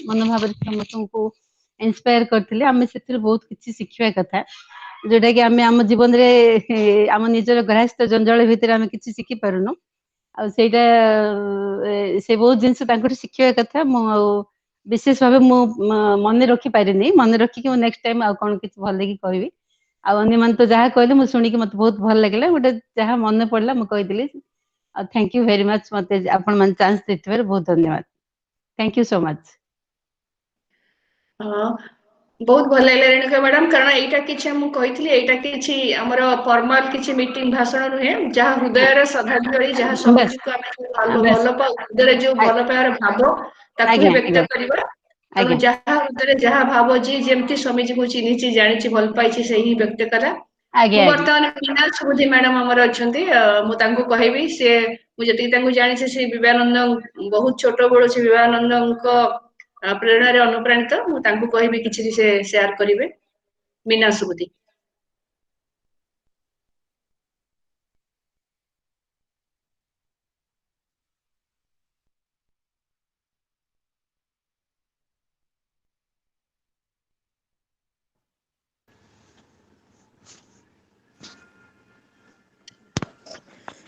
मनोभाव समस्त को इंस्पायर करथिले। आमे सेतिर बहुत किछि शिखिया कथा, जोटा कि आमे आम जीवन रे आम निजर गृहस्थ जंजाल भितर आमे किछि शिखि पारुनु। आ सेटा से बहुत जिनस तांकर शिखिया कथा। मु विशेष भाव मु मन रखी पारिनी। मन रखी कि नेक्स्ट टाइम आ कोन किछि भल कि कहबी। आ अन्य मन तो जहा कहले मु सुनी कि मते बहुत भल लागला। गोटे जहा मन पड़ला मु कहि दिली। Thank you very much. मते आपण मन चांस देथिबार बहुत धन्यवाद। Thank you so much. बहुत भल लागले रेणुका मैडम, कारण एटा किछि हम कहिथिली, एटा किछि हमर फॉर्मल किछि मीटिंग भाषण रुहे, जहा हृदय रे श्रद्धांजलि, जहा समाज को हम भल पाउ, हृदय रे जो भल पार भाव ताकू व्यक्त करबा। ତେଣୁ ଆଜ୍ଞା ଯାହା ହୃଦୟରେ ଯାହା ଭାବ ଯିଏ ଯେମିତି ସ୍ୱାମୀଜୀକୁ ଚିହ୍ନିଛି ଜାଣିଛି ଭଲ ପାଇଛି ସେହି ବ୍ୟକ୍ତି କଲା। ଆଜ୍ଞା ମୁଁ ଆଜ୍ଞା ବର୍ତ୍ତମାନ ମୀନା ସୁବୁଦ୍ଧି ମ୍ୟାଡାମ ଆମର ଅଛନ୍ତି, ମୁଁ ତାଙ୍କୁ କହିବି, ସେ ମୁଁ ଯେତିକି ତାଙ୍କୁ ଜାଣିଛି ସେ ବିବେକାନନ୍ଦ ବହୁତ ଛୋଟ ବେଳୁ ସେ ବିବେକାନନ୍ଦଙ୍କ ପ୍ରେରଣାରେ ଅନୁପ୍ରାଣିତ। ମୁଁ ତାଙ୍କୁ କହିବି କିଛି ସେ ସେୟାର କରିବେ। ମୀନା ସୁବୁଦ୍ଧି।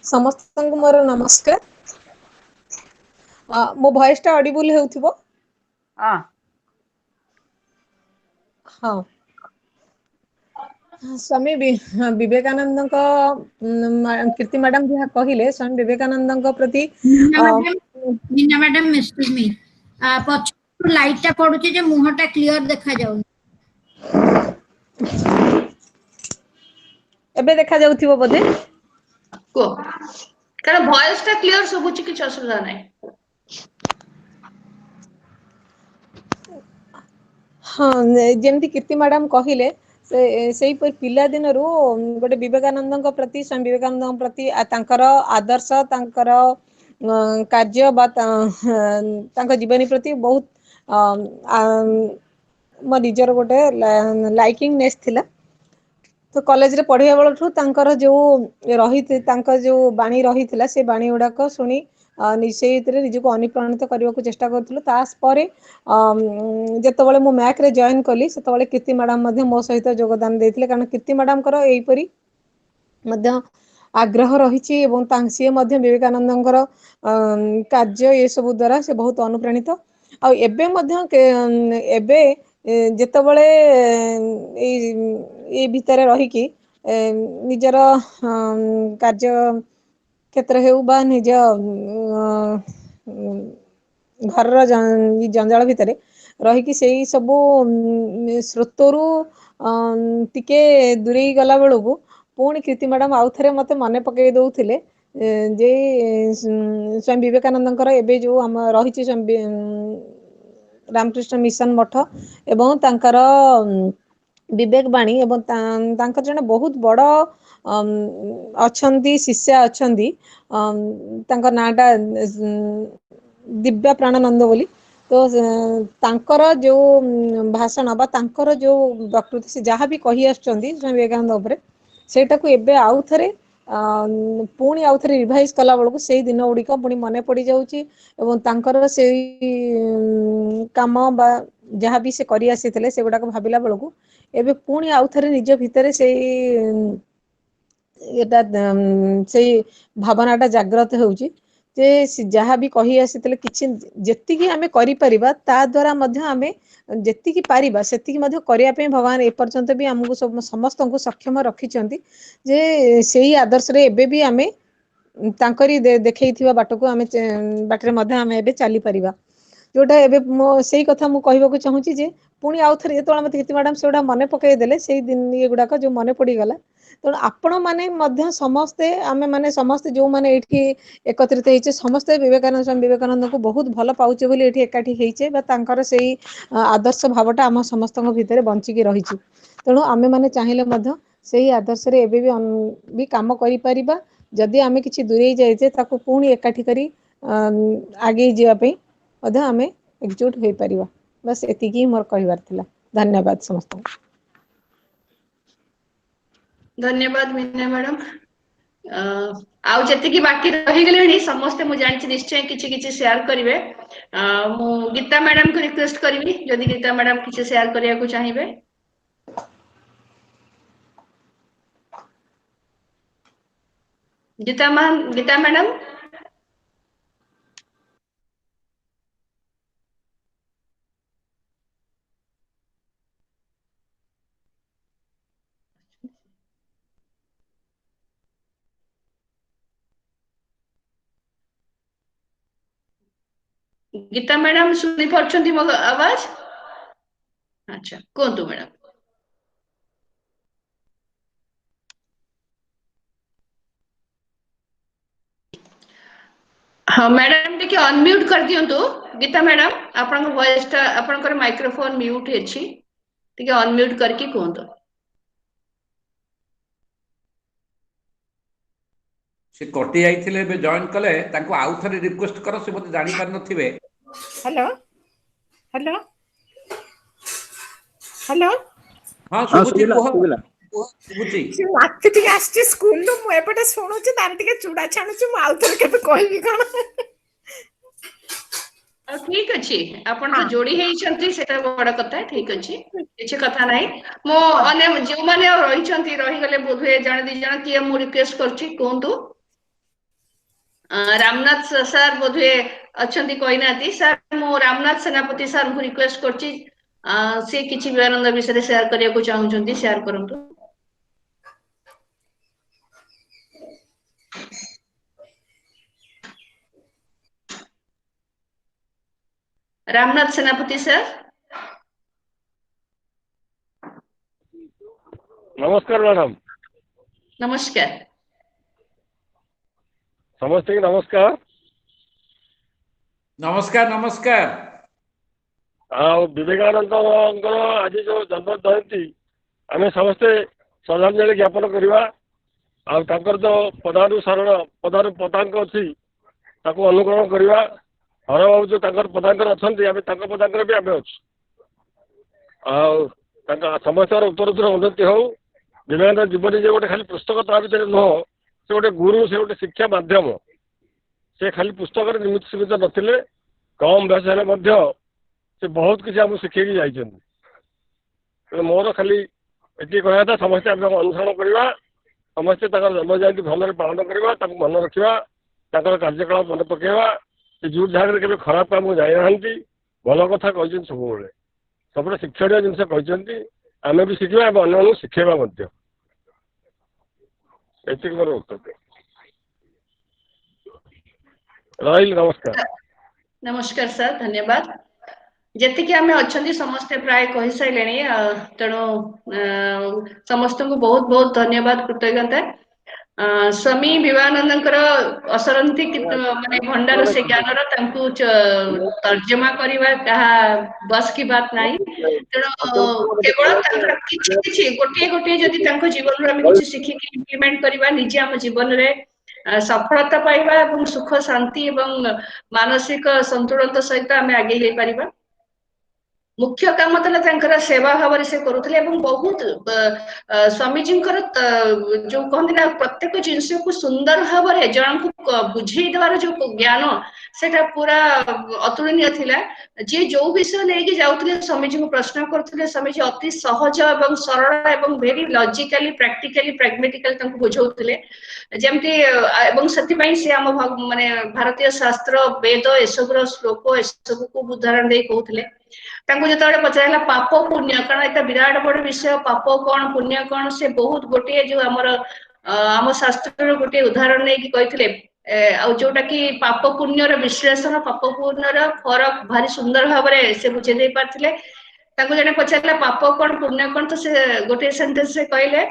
ସମସ୍ତଙ୍କୁ ମୋର ନମସ୍କାର। ମୋ ଭଏସ ଟା ଅଡିବୁଲ ହେଉଥିବ? ହଁ ହଁ। ସ୍ୱାମୀ ବିବେକାନନ୍ଦଙ୍କ କୀର୍ତ୍ତି ମ୍ୟାଡାମ ଯାହା କହିଲେ, ସ୍ୱାମୀ ବିବେକାନନ୍ଦଙ୍କ ପ୍ରତି मीना मैडम एक्सक्यूज मी, पछ लाइट टा पडुची जे मुह टा क्लियर देखा जाउनी। ଏବେ ଦେଖା ଯାଉଥିବ ବୋଧେ? କୁହ, କାରଣ ଭଏସ ଟା କ୍ଲିୟର ଶୁଭୁଛି, କିଛି ଅସୁବିଧା ନାହିଁ। ହଁ, ଯେମିତି କୀର୍ତ୍ତି ମ୍ୟାଡାମ କହିଲେ, ସେଇପରି ପିଲା ଦିନରୁ ଗୋଟେ ବିବେକାନନ୍ଦଙ୍କ ପ୍ରତି, ସ୍ୱାମୀ ବିବେକାନନ୍ଦଙ୍କ ପ୍ରତି ତାଙ୍କର ଆଦର୍ଶ, ତାଙ୍କର କାର୍ଯ୍ୟ ବା ତାଙ୍କ ଜୀବନୀ ପ୍ରତି ବହୁତ ମୋ ନିଜର ଗୋଟେ ଲାଇକିଂ ନେସ୍ ଥିଲା। ତ କଲେଜରେ ପଢିବା ବେଳଠୁ ତାଙ୍କର ତାଙ୍କ ଯୋଉ ବାଣୀ ରହିଥିଲା, ସେ ବାଣୀ ଗୁଡାକ ଶୁଣି ସେଇଥିରେ ନିଜକୁ ଅନୁପ୍ରାଣିତ କରିବାକୁ ଚେଷ୍ଟା କରୁଥିଲୁ। ତାପରେ ଯେତେବେଳେ ମୁଁ ମ୍ୟାକରେ ଜଏନ୍ କଲି, ସେତେବେଳେ କୀର୍ତ୍ତି ମ୍ୟାଡାମ ମଧ୍ୟ ମୋ ସହିତ ଯୋଗଦାନ ଦେଇଥିଲେ। କାରଣ କୀର୍ତ୍ତି ମ୍ୟାଡାମଙ୍କର ଏଇପରି ମଧ୍ୟ ଆଗ୍ରହ ରହିଛି ଏବଂ ସିଏ ମଧ୍ୟ ବିବେକାନନ୍ଦଙ୍କର କାର୍ଯ୍ୟ ଏସବୁ ଦ୍ଵାରା ସେ ବହୁତ ଅନୁପ୍ରାଣିତ। ଆଉ ଏବେ ମଧ୍ୟ ଏବେ ଯେତେବେଳେ ଏଇ ଭିତରେ ରହିକି ନିଜର କାର୍ଯ୍ୟ କ୍ଷେତ୍ର ହେଉ ବା ନିଜ ଘରର ଜଞ୍ଜାଳ ଭିତରେ ରହିକି ସେଇ ସବୁ ସ୍ରୋତରୁ ଟିକେ ଦୂରେଇ ଗଲା ବେଳକୁ ପୁଣି କୀର୍ତ୍ତି ମ୍ୟାଡାମ ଆଉଥରେ ମତେ ମନେ ପକେଇ ଦଉଥିଲେ ଯେ ସ୍ୱାମୀ ବିବେକାନନ୍ଦଙ୍କର ଏବେ ଯୋଉ ଆମ ରହିଛି ରାମକୃଷ୍ଣ ମିଶନ ମଠ ଏବଂ ତାଙ୍କର ବିବେକ ବାଣୀ, ଏବଂ ତାଙ୍କର ଜଣେ ବହୁତ ବଡ ଅଛନ୍ତି, ଶିଷ୍ୟା ଅଛନ୍ତି, ତାଙ୍କ ନାଁଟା ଦିବ୍ୟା ପ୍ରାଣାନନ୍ଦ ବୋଲି। ତ ତାଙ୍କର ଯୋଉ ଭାଷଣ ବା ତାଙ୍କର ଯୋଉ ବକ୍ତୃତା, ସେ ଯାହା ବି କହି ଆସୁଛନ୍ତି ସ୍ୱାମୀ ବିବେକାନନ୍ଦ ଉପରେ, ସେଇଟାକୁ ଏବେ ଆଉଥରେ ପୁଣି ଆଉଥରେ ରିଭାଇଜ କଲା ବେଳକୁ ସେଇ ଦିନ ଗୁଡିକ ପୁଣି ମନେ ପଡି ଯାଉଛି। ଏବଂ ତାଙ୍କର ସେଇ କାମ ବା ଯାହାବି ସେ କରି ଆସିଥିଲେ ସେଗୁଡାକ ଭାବିଲା ବେଳକୁ ଏବେ ପୁଣି ଆଉଥରେ ନିଜ ଭିତରେ ସେଇ ଭାବନା ଟା ଜାଗ୍ରତ ହେଉଛି ଯେ ଯାହା ବି କହି ଆସିଥିଲେ, କିଛି ଯେତିକି ଆମେ କରିପାରିବା ତା ଦ୍ଵାରା ମଧ୍ୟ ଆମେ ଯେତିକି ପାରିବା ସେତିକି ମଧ୍ୟ କରିବା ପାଇଁ ଭଗବାନ ଏପର୍ଯ୍ୟନ୍ତ ବି ଆମକୁ ସମସ୍ତଙ୍କୁ ସକ୍ଷମ ରଖିଛନ୍ତି। ଯେ ସେଇ ଆଦର୍ଶରେ ଏବେ ବି ଆମେ ତାଙ୍କରି ଦେଖେଇଥିବା ବାଟରେ ମଧ୍ୟ ଆମେ ଏବେ ଚାଲିପାରିବା। ଯୋଉଟା ଏବେ ସେଇ କଥା ମୁଁ କହିବାକୁ ଚାହୁଁଛି ଯେ ପୁଣି ଆଉଥରେ ଯେତେବେଳେ ମତେ କୀର୍ତ୍ତି ମ୍ୟାଡାମ ସେଗୁଡା ମନେ ପକେଇ ଦେଲେ, ସେଇ ଦିନ ଗୁଡାକ ଯୋଉ ମନେ ପଡିଗଲା। ତେଣୁ ଆପଣ ମାନେ ମଧ୍ୟ ସମସ୍ତେ, ଆମେ ମାନେ ସମସ୍ତେ ଯୋଉମାନେ ଏଇଠି ଏକତ୍ରିତ ହେଇଛେ, ସମସ୍ତେ ସ୍ୱାମୀ ବିବେକାନନ୍ଦଙ୍କୁ ବହୁତ ଭଲ ପାଉଛେ ବୋଲି ଏଠି ଏକାଠି ହେଇଛେ, ବା ତାଙ୍କର ସେଇ ଆଦର୍ଶ ଭାବଟା ଆମ ସମସ୍ତଙ୍କ ଭିତରେ ବଞ୍ଚିକି ରହିଛି। ତେଣୁ ଆମେ ମାନେ ଚାହିଁଲେ ମଧ୍ୟ ସେଇ ଆଦର୍ଶରେ ଏବେ ବି କାମ କରିପାରିବା। ଯଦି ଆମେ କିଛି ଦୂରେଇ ଯାଇଛେ, ତାକୁ ପୁଣି ଏକାଠି କରି ଆଗେଇ ଯିବା ପାଇଁ ମଧ୍ୟ ଆମେ ଏକଜୁଟ ହେଇପାରିବା। ବାସ୍ ଏତିକି ହିଁ ମୋର କହିବାର ଥିଲା। ଧନ୍ୟବାଦ ସମସ୍ତଙ୍କୁ। ଧନ୍ୟବାଦ ମୀନା ମ୍ୟାଡାମ। ଆଉ ଯେତିକି ବାକି ରହିଗଲେଣି ସମସ୍ତେ ମୁଁ ଜାଣିଛି ନିଶ୍ଚୟ କିଛି କିଛି ସେୟାର କରିବେ। ମୁଁ ଗୀତା ମ୍ୟାଡାମକୁ ରିକ୍ୱେଷ୍ଟ କରିବି, ଯଦି ଗୀତା ମ୍ୟାଡାମ କିଛି ସେୟାର କରିବାକୁ ଚାହିଁବେ। ଗୀତା ମ୍ୟାଡାମ। ଗୀତା ମ୍ୟାଡାମ ଶୁଣି ପାରୁଛନ୍ତି ମୋ ଆୱାଜ? ଆଚ୍ଛା, କୁହନ୍ତୁ ମ୍ୟାଡାମ। हाँ मैडम टिके अनम्यूट कर दियंतु गीता मैडम आपन वॉइस टा आपन माइक्रोफोन म्यूट अछि टिके अनम्यूट करके कहंतु से कटि जाइथिले बे जॉइन कले तांको आउ थरे रिक्वेस्ट करो से मते जानि पार नथिबे। हेलो हेलो हेलो हां हाँ सुबुची सुविला कोह सुविला सुबुची ସେ ରାତି ଟିକେ ଆସିଛି ସ୍କୁଲରୁ ମୁଁ ଏପଟେ ଶୁଣୁଛି ତାର ଟିକେ ଚୁଡା ଛାଣୁଛି ମୁଁ ଆଉ ଥରେ କେବେ କହିବି କଣ ठीक अछि आपण तो ହଁ जोड़ी हेइछंती सेटा बड़ कथा ठीक अछि किछि कथा नाही मो अने जो माने रहिछंती रहि गले बोधे जण दी जण कि मु रिक्वेस्ट करछि कोंतु रामनाथ सर बोधे अछंती कहिनाती सर मो रामनाथ सेनापति सर को रिक्वेस्ट करछि से किछि विवेकानंद विषय शेयर करिया को चाहउछंती शेयर करंतु। रामनाथ सेनापति सर नमस्कार मैडम। नमस्कार समस्ते की नमस्कार। नमस्कार नमस्कार। विवेकानंद आज जो जन्म जयंती आम समस्ते श्रद्धांजलि ज्ञापन करवा जो पदानुसरण पदानु पदांक अच्छी अनुकरण करवा हर बाबू जो पदांकर अच्छा आम पदांकर भी आम अच्छे समस्त उत्तरोत्तर उन्नति हो विवेकानंद जीवन जो गोटे खाली पुस्तक ता भर नुह से गोटे गुरु से गोटे शिक्षा माध्यम से खाली पुस्तक निमित्त सीमित नथिले कम बयस से बहुत किसी आम शिखेकी जाइए मोर खाली ये कहना था समस्ते आम अनुसरण करवा समस्ते जन्म जयंती भल पालन करवा मन रखा कार्यकलाप मन पकेवा जो जगह के खराब काम जाना भल कथा कहते सब सब शिक्षणीय जिनस कहते आम भी शिखा अन्य शिखेबा ये मोर उत्तर रही। नमस्कार नमस्कार सर धन्यवाद जति कि आमे अछंती समस्त प्राय कहि साइलेनी तेणु समस्त को बहुत बहुत धन्यवाद कृतज्ञता स्वामी विवेकानंदकर असरंती माने भंडार से ज्ञान रो तर्जमा करिवा कहा बस की बात नहीं तेणु केवल किछि गोटे गोटे जदि तांको जीवन रो हम किछि शिखि कि इम्प्लीमेंट करिवा निजे हम जीवन रे सफलता पाइबा एवं सुख शांति एवं मानसिक संतुलन सहित आम आगे जाई परिबा मुख्य काम था सेवा भाव से करुले बहुत स्वामीजी जो कहते ना प्रत्येक जिनस को सुंदर भाव जन को बुझेदार जो ज्ञान से पूरा अतुलनीय थिला जे जो विषय लेके जाउथले स्वामीजी को प्रश्न करथले स्वामीजी अति सहज एवं सरल एवं वेरी लॉजिकली प्रैक्टिकली प्रैग्मेटिकली तंको बुझाउथले जेमती एवं सती पई से हम माने भारतीय शास्त्र वेद एसबुर श्लोक एसबु को उदाहरण दे कहउथले जो पचारा पाप पुण्य कारण एक विराट बड़ विषय पाप कौन पुण्य कौन से बहुत गोटे जो आम शास्त्र गोटे उदाहरण नहीं कही जोटा कि पाप पुण्यर विश्लेषण पाप पुण्यर फरक भारी सुंदर भाव से बुझे दे पारथिले जने पचारा पाप कौन पुण्य कौन तो से गोटे सेंटेंस से कहले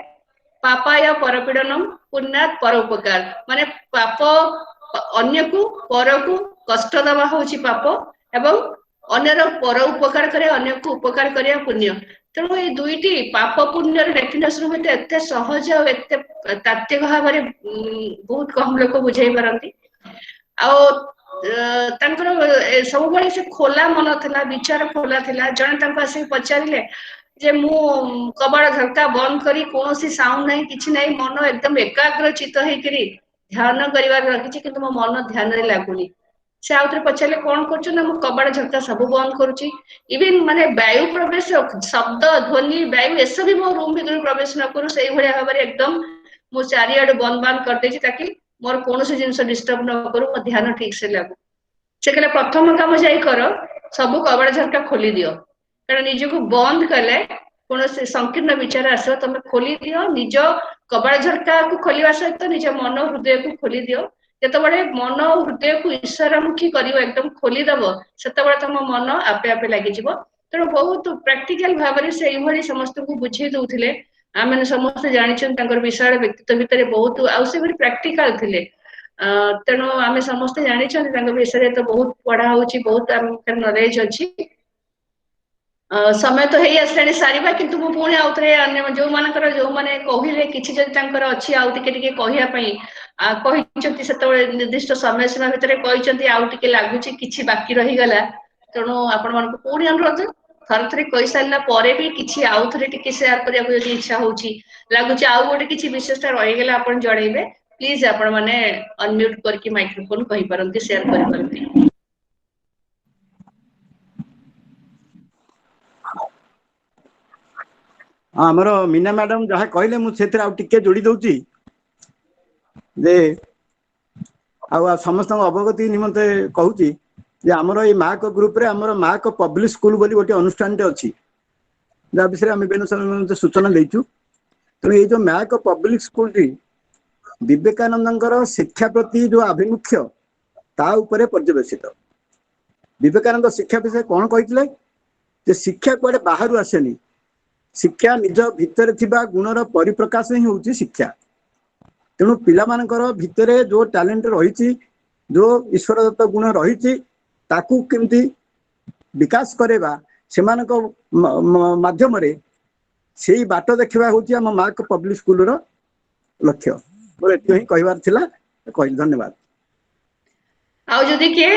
पापाय परपीड़नम पुण्यात परोपकार माने पाप अन्य को पर को कष्ट दवा होची पाप एवं अन्यर पर उपकार करे अन्य को उपकार करिया पुण्य तेणु ये दुईटी पाप पुण्य डेफिनेशन होते एते सहज और एते तात्विक भाव बहुत कम लोक बुझाई पारती सब बड़े से खोला मन था विचार खोला था जड़े आसिक पचारे जे मु कबाड़ झरका बंद करी कौन सी साउंड नहीं किसी नहीं मन एकदम एकाग्र चित्त होकरी ध्यान कर रखी कि मो मन ध्यान लगुनि से आउे पचारे कौन कर कबाड़ झरका सब बंद करुच्ची इवन माने वायु प्रवेश शब्द ध्वनि वायु एस भी मो रूम भर प्रवेश न करू से भाव में एकदम मो चारिआड बंद बंद करदे ताकि मोर कौन जिन डिस्टर्ब न करू मो ध्यान ठीक से लगू से कहले प्रथम काम जाई कर सब कबाड़ झरका खोली दियो कारण निज को बंद कले कौन संकीर्ण विचार आसो तुम खोली दियो निज कबाड़ झरका को खोलिया सहित निज मन हृदय को खोली दियो जिते मन हृदय को ईश्वरमुखी कर एकदम खोलीदेव से तुम मन आपे आपे लगे तेणु बहुत प्रैक्टिकल भाव से समस्त को बुझे दौले आम समस्त जानी विशाल व्यक्तित्व भितर बहुत आउ से प्रैक्टिकल थिले तेणु आम समस्ते जानी विषय तो बहुत पढ़ा हो बहुत आम नॉलेज अच्छी समय तो है आसला सारा कि पुणी आउ थे जो मानकर जो मैंने कहले कि अच्छी आउ टे कहते निर्दिष्ट समय सीमा भितर कहते आउ टे लगुच कि बाकी रहीगला तेणु आपण मान पुणी अनुरोध थर थे कही सारा भी किसी आउ थे टे सेयार करने इच्छा हो लगुच आउ गोटे किसी विशेषता रहीगला आप जनइबे प्लीज आपण मैंने अनम्यूट करके माइक्रोफोन कही पारंती शेयर करि पारंती। आमर मीना मैडम जहाँ कहले मुझे जोड़ी दूची जे समस्त अवगति निमंते कहूची जे आमर ये माक ग्रुप रे आमर माक पब्लिक स्कूल बोली गोटे अनुष्ठान अच्छी जहाँ विषय आम बेनु सूचना देचु तेणु ये जो मैक पब्लिक स्कूल टी विवेकानंद शिक्षा प्रति जो आभिमुख्य ता उपरे पर्यवेसित विवेकानंद शिक्षा विषय कौन कहते शिक्षा कुआडे बाहर आसेनी शिक्षा निज भितर थिबा गुणर परिप्रकाश ही होची शिक्षा तेणु पिला मानकर भितरे जो टैलेंट रही जो ईश्वर दत्त गुण रही ताकू केमती विकास करेबा सेमानक माध्यम रे सेही बाट देखा होची हम माक पब्लिक स्कूल रो लक्ष्य मोर एति ही कहबार थिला कहली धन्यवाद। आउ जदि के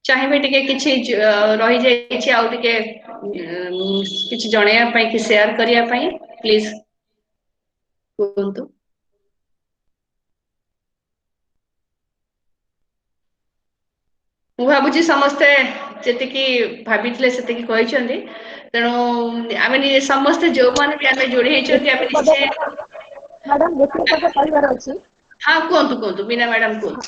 चाहिए टिके किछि रही जाइछि आउ टिके किछि जणैया पई कि शेयर करिया पई प्लीज कुंतु मु भाबुची समस्ते जेतिकी भाबितले सेतिकी कहिसंती तेणु आमे समस्ते जो माने भी आमे जोड़ी हेचंती आमे निश्चय मैडम गोटे कथा कहबार अछि। हां कुंतु कुंतु मीना मैडम कुंतु।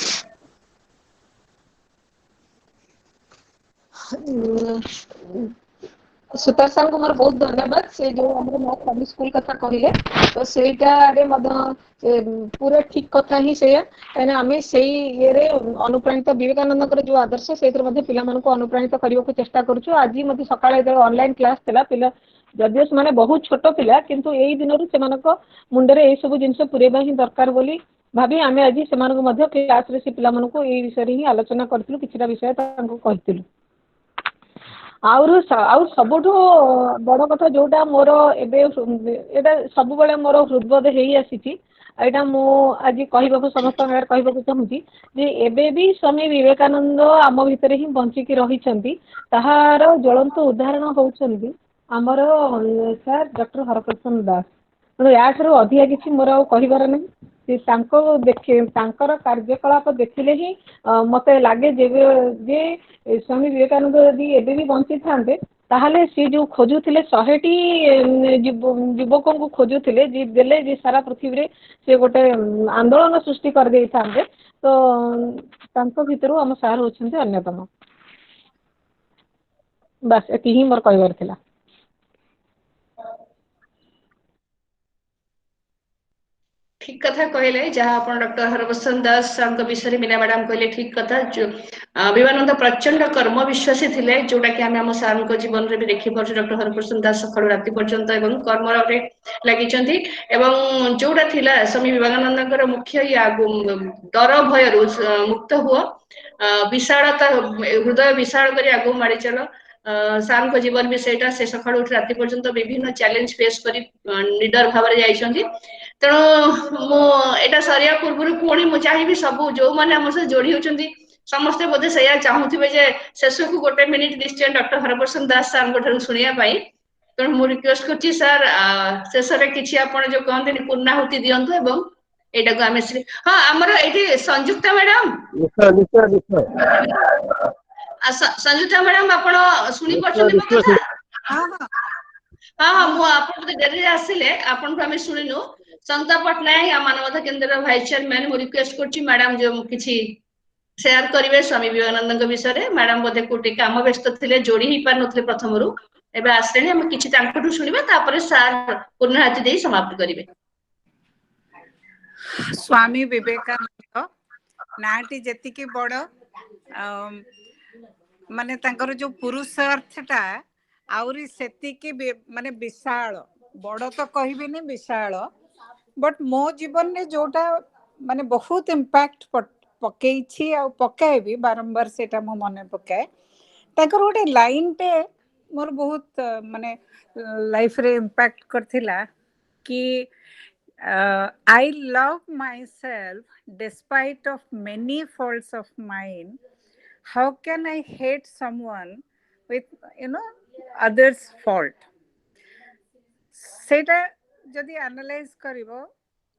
सुतार सार को मोर बहुत धन्यवाद से जो हमर माक पब्लिक स्कूल कथा कहले तो सेटा रे पूरा ठीक कथा ही से कहना आमे सेही ये रे अनुप्राणित विवेकानंद जो आदर्श से पिला मन को अनुप्राणित करने को चेष्टा करूछु। आज मते सकाळे जो ऑनलाइन क्लास थिला पिला जदियो से माने बहुत छोट पिला किंतु एई दिन रु सेमानक मुंडरे ए सब जिंस पुरेबा ही दरकार बोली भाबी आमे आज सेमानक मध्य क्लास रे से पिला मन को एई विषय ही आलोचना करथिलु किछिटा विषय तांको कहिथिलु। आउ सबुठु बड़ कथा जोटा मोर एटा सब बेले मोर हृदबोध हेई आसीची एटा मु आज कहबाकू समस्त कहबाकू चाहूची जे एबे भी स्वामी विवेकानंद आम भितर ही बंचिकी रहिछंती ताहार ज्वलंत उदाहरण होउछंती आमर सर डॉक्टर हरप्रसन्न दास तेणु याठारू अधिका किछि मोर आउ कहिबार नहीं से देखे कार्यकलाप देखिले ही मते लागे जे स्वामी विवेकानंद यदि एबे भी बंची थांते ताहले सी जो खोजुथिले 100टी युवकों को खोजुथिले जे देले जे सारा पृथ्वी रे से गोटे आंदोलन सृष्टि कर देई थांते तो तांको भितरु हम सार होछन्ते अन्यतम बस एति ही मोर कहबार थिला। ठीक कथा कहले जहाँ आप डॉक्टर हरप्रसन्न दास विषय मीना मैडम कहले ठीक कथा जो विवेकानंद प्रचंड कर्म विश्वासी थिले जोटा कि आम सार जीवन में भी देखी पार्छ डॉक्टर हरप्रसन्न दास सकाळु राति पर्यंत एवं कर्म लगी जोटा थिला स्वामी विवेकानंद मुख्य डर भय मुक्त हुआ विशालता हृदय विशाल कर आगु माड़ी चल सार जीवन भी से सकाळु उठी राति पर्यंत विभिन्न चैलेंज फेस कर निडर भाव में तेणु मुझा सरिया पूर्व पुणी मुझे चाहिए सब जो मैंने आम सहित जोड़ी होती समस्ते बोधे से चाहूबे जे शेष को गोटे मिनिट निश्चय डॉक्टर हरप्रसन्न दास सार शुणापी तेणु मुझे रिक्वेस्ट कर सर शेष में किसी आप जो कहते पूर्णाहुति दिंतु एवं एटा को आम हाँ आमर ये संयुक्ता मैडम संयुक्ता मैडम आप शुणी पार्टी हाँ हाँ मुझे डेरी आसिले आपन आम शुणिनु संता पट्टनायक मानवता केन्द्र भाइस चेयरमैन मुझे रिक्वेस्ट कर मैडम जो किसी शेयर करेंगे स्वामी विवेकानंद विषय मैडम बोधे कोटे काम व्यस्त थे जोड़ी ही पार नथिले प्रथम रु एबे आसले हम किछि तांकटू सुनिबा तापर सार पूर्णाहुति देई समाप्त करिवे। स्वामी विवेकानंद नाटी जेतिकी बड़ माने तांकर जो पुरुषार्थटा आउरी सेतिकी माने विशाल बड़ तो कहबेनी विशाल बट मो जीवन में जोटा माने बहुत इम्पैक्ट पकई आ पकाए भी बारंबार सेटा मो मने पकाए ताकर गोटे लाइन टे मोर बहुत माने लाइफ रे इम्पैक्ट करथिला कि I love myself despite of many faults of mine. How can I hate someone with others fault? सेटा जदि एनालाइज करिवो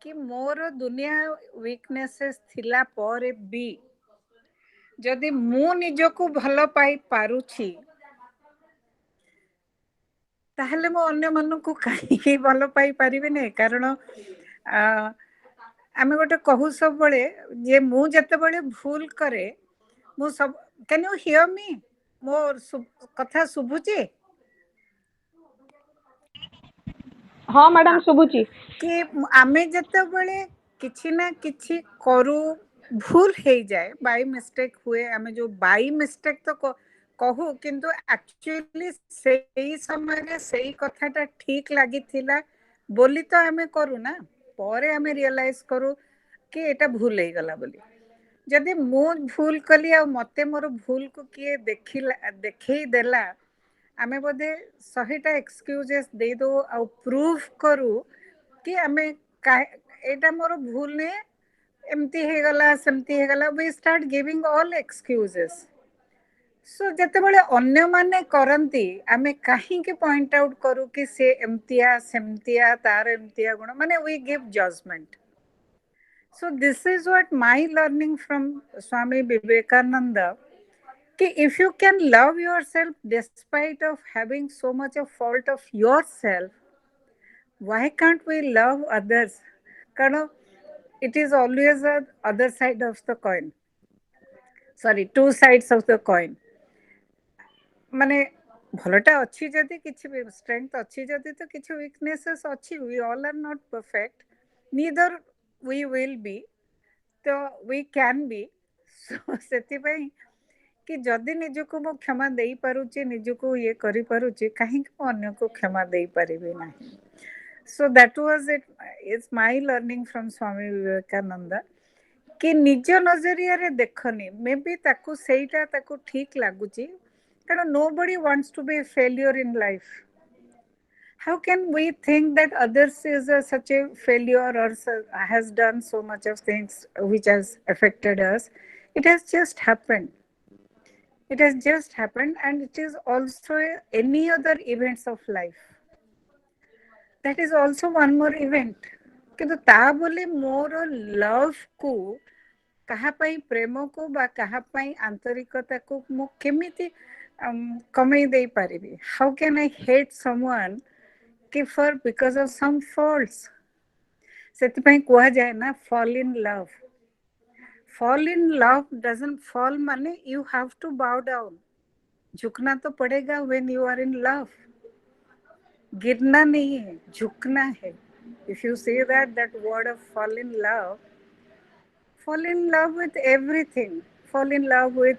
कि मोर दुनिया वीकनेसेस थिला पर भी जदि मु निजको भल पाई पारुछि ताहले मो अन्य मानकु काहे भल पाई परिबे नै कारण आमे गोटे कहू सब बळे जे मु जते बळे भूल करे मु सब कैन यू हियर मी मोर कथा सुबुची हाँ मैडम शुभुची कि आमे जते बळे किछि ना किछि करू भूल हे जाए बाय मिस्टेक हुए आमे जो बाय मिस्टेक तो कहू किंतु एक्चुअली सेही समय रे सेही कथाटा ठीक लागि थिला बोली तो आमे करू ना परे आमे रियलाइज करू कि एटा भूल हे गला बोली जदि मु भूल कली आ मते मोर भूल को किए देखई देला आमे बोधे 100टा एक्सक्यूजेस दे दो आ प्रूव करू कि आमे एटा मोर भूल ने एमती हे गला सेमती हे गला we start giving all excuses so जते बळे अन्य माने करंती आमे काहे के पॉइंट आउट करू कि से एमतिया सेमतिया तार एमतिया गुण माने we give judgement so this is what my learning from Swami Vivekananda कि if you can love yourself despite of having so much of fault of yourself why can't we love others कारण it is always the other side of the coin sorry two sides of the coin माने भलटा अच्छी जदि किछि भी strength अच्छी जदि तो किछि वीकनेसेस अच्छी we all are not perfect neither we will be तो we can be so सेति पई कि जदि निजको मो क्षमा देई पारुची निजको ये करि पारुची काहे को अन्य को क्षमा देई परिबे नाही so that was it is my learning from Swami Vivekananda कि निज नजरिया रे देखनी मे बी ताकू सेईटा ताकू ठीक लागुची कारण nobody wants to be a failure in life how can we think that others is such a failure or has done so much of things which has affected us it has just happened and it is also any other events of life that is also one more event किंतु ता बोले more love को कहा पाई प्रेम को बा कहा पाई आंतरिकता को मु केमिति कमई दे पारिबी how can I hate someone कि for because of some faults सेति पई कोहा जाय ना fall in love doesn't fall माने you have to bow down झुकना तो पड़ेगा when you are in love गिरना नहीं है झुकना है if you say that word of fall in love with everything fall in love with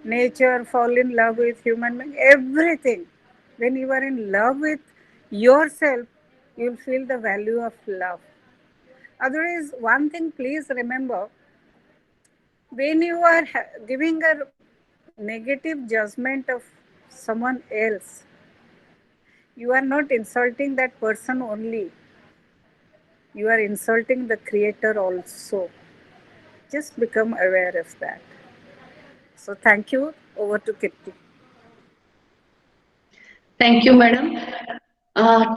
nature fall in love with human being everything when you are in love with yourself you'll feel the value of love otherwise one thing please remember when you are giving a negative judgment of someone else you are not insulting that person only you are insulting the creator also just become aware of that so thank you over to Kirti thank you madam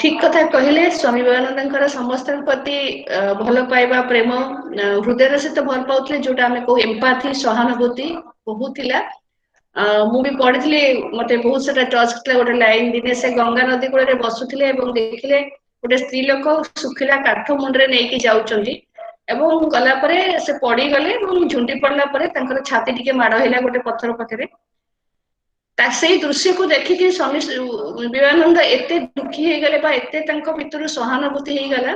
ठीक कथा कहले स्वामी विवेकानंद समस्त प्रति भल पाइबा प्रेम हृदय सहित भल पाउथले जोटा हमें को एम्पैथी सहानुभूति बहुत थिला मु भी पढ़िथिले मते बहुत सारा टच करला गोटे लाइन दिने से गंगा नदी कूल रे बसुथिले एवं देखिले गोटे स्त्री लोक सुखिला काठ मुंडरे नेकी जाउचंदी एवं गला परे से पड़ी गले एवं झुंडी पड़ला परे तांकर छाती टिके माड़ हैला गोटे पत्थर पाखरे से दृश्य को देखिए स्वामी विवेकानंद एते दुखी हो गले बा एते तांको भितर सहानुभूति हो गला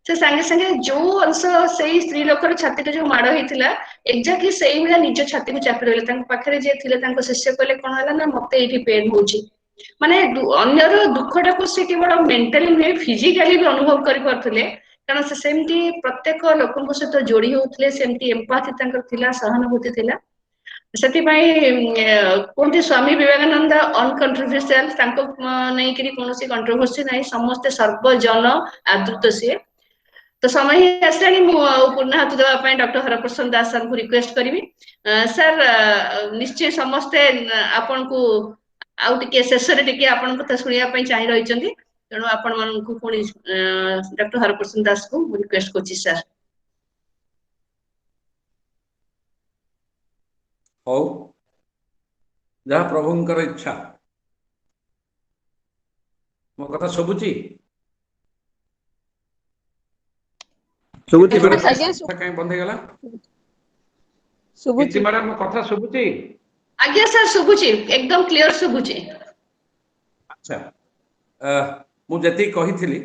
से संगे संगे जो अंश से स्त्री लोकर छाती जो माड़ होइतिला एक्जेक्टली सेही मिला निज छाती को चापी रहले तांको पाखरे जे थिले तांको शिष्य कहले कोन हला ना मते एठी पेन होची माने अन्यर दुखटा को से केवल मेंटली नै फिजिकली भी अनुभव करि परथले କାରଣ ସେ ସେମିତି ପ୍ରତ୍ୟେକ ଲୋକଙ୍କ ସହିତ ଯୋଡି ହଉଥିଲେ, ସେମିତି ଏମ୍ପାଥି ତାଙ୍କର ଥିଲା, ସହାନୁଭୂତି ଥିଲା। ସେଥିପାଇଁ କୁହନ୍ତି ସ୍ୱାମୀ ବିବେକାନନ୍ଦ ଅନକଣ୍ଟ୍ରୋଭର୍ସିଆଲ, ତାଙ୍କୁ ନେଇକିରି କୌଣସି କଣ୍ଟ୍ରୋଭର୍ସି ନାହିଁ, ସମସ୍ତେ ସର୍ବଜନ ଆଦୃତ ସିଏ। ତ ସମୟ ହିଁ ଆସିଲାଣି, ମୁଁ ପୂର୍ଣ୍ଣାହୁତି ଦେବା ପାଇଁ ଡକ୍ଟର ହରପ୍ରସନ୍ନ ଦାସ ସାର୍ଙ୍କୁ ରିକ୍ୱେଷ୍ଟ କରିବି। ସାର୍ ନିଶ୍ଚୟ ସମସ୍ତେ ଆପଣଙ୍କୁ ଆଉ ଟିକେ ଶେଷରେ ଟିକେ ଆପଣଙ୍କ କଥା ଶୁଣିବା ପାଇଁ ଚାହିଁ ରହିଛନ୍ତି, ତେଣୁ ଆପଣ ମାନଙ୍କୁ ପୁଣି ଡକ୍ଟର ହରପ୍ରସନ୍ନ ଦାସଙ୍କୁ ମୁଁ ରିକ୍ୱେଷ୍ଟ କରୁଛି ସାର୍। ହଉ, ଯାହା ପ୍ରଭୁଙ୍କର ଇଚ୍ଛା। ମୋ କଥା ଶୁଭୁଛି? ଶୁଭୁଛି ମ୍ୟାଡାମ ଆଜ୍ଞା କାହିଁ ବନ୍ଦ ହେଇଗଲା? ଶୁଭୁଛି। ମ୍ୟାଡାମ ମୋ କଥା ଶୁଭୁଛି? ଆଜ୍ଞା ସାର୍ ଶୁଭୁଛି, ଏକଦମ କ୍ଲିୟର ଶୁଭୁଛି। ଆଚ୍ଛା, ମୁଁ ଯେତିକି କହିଥିଲି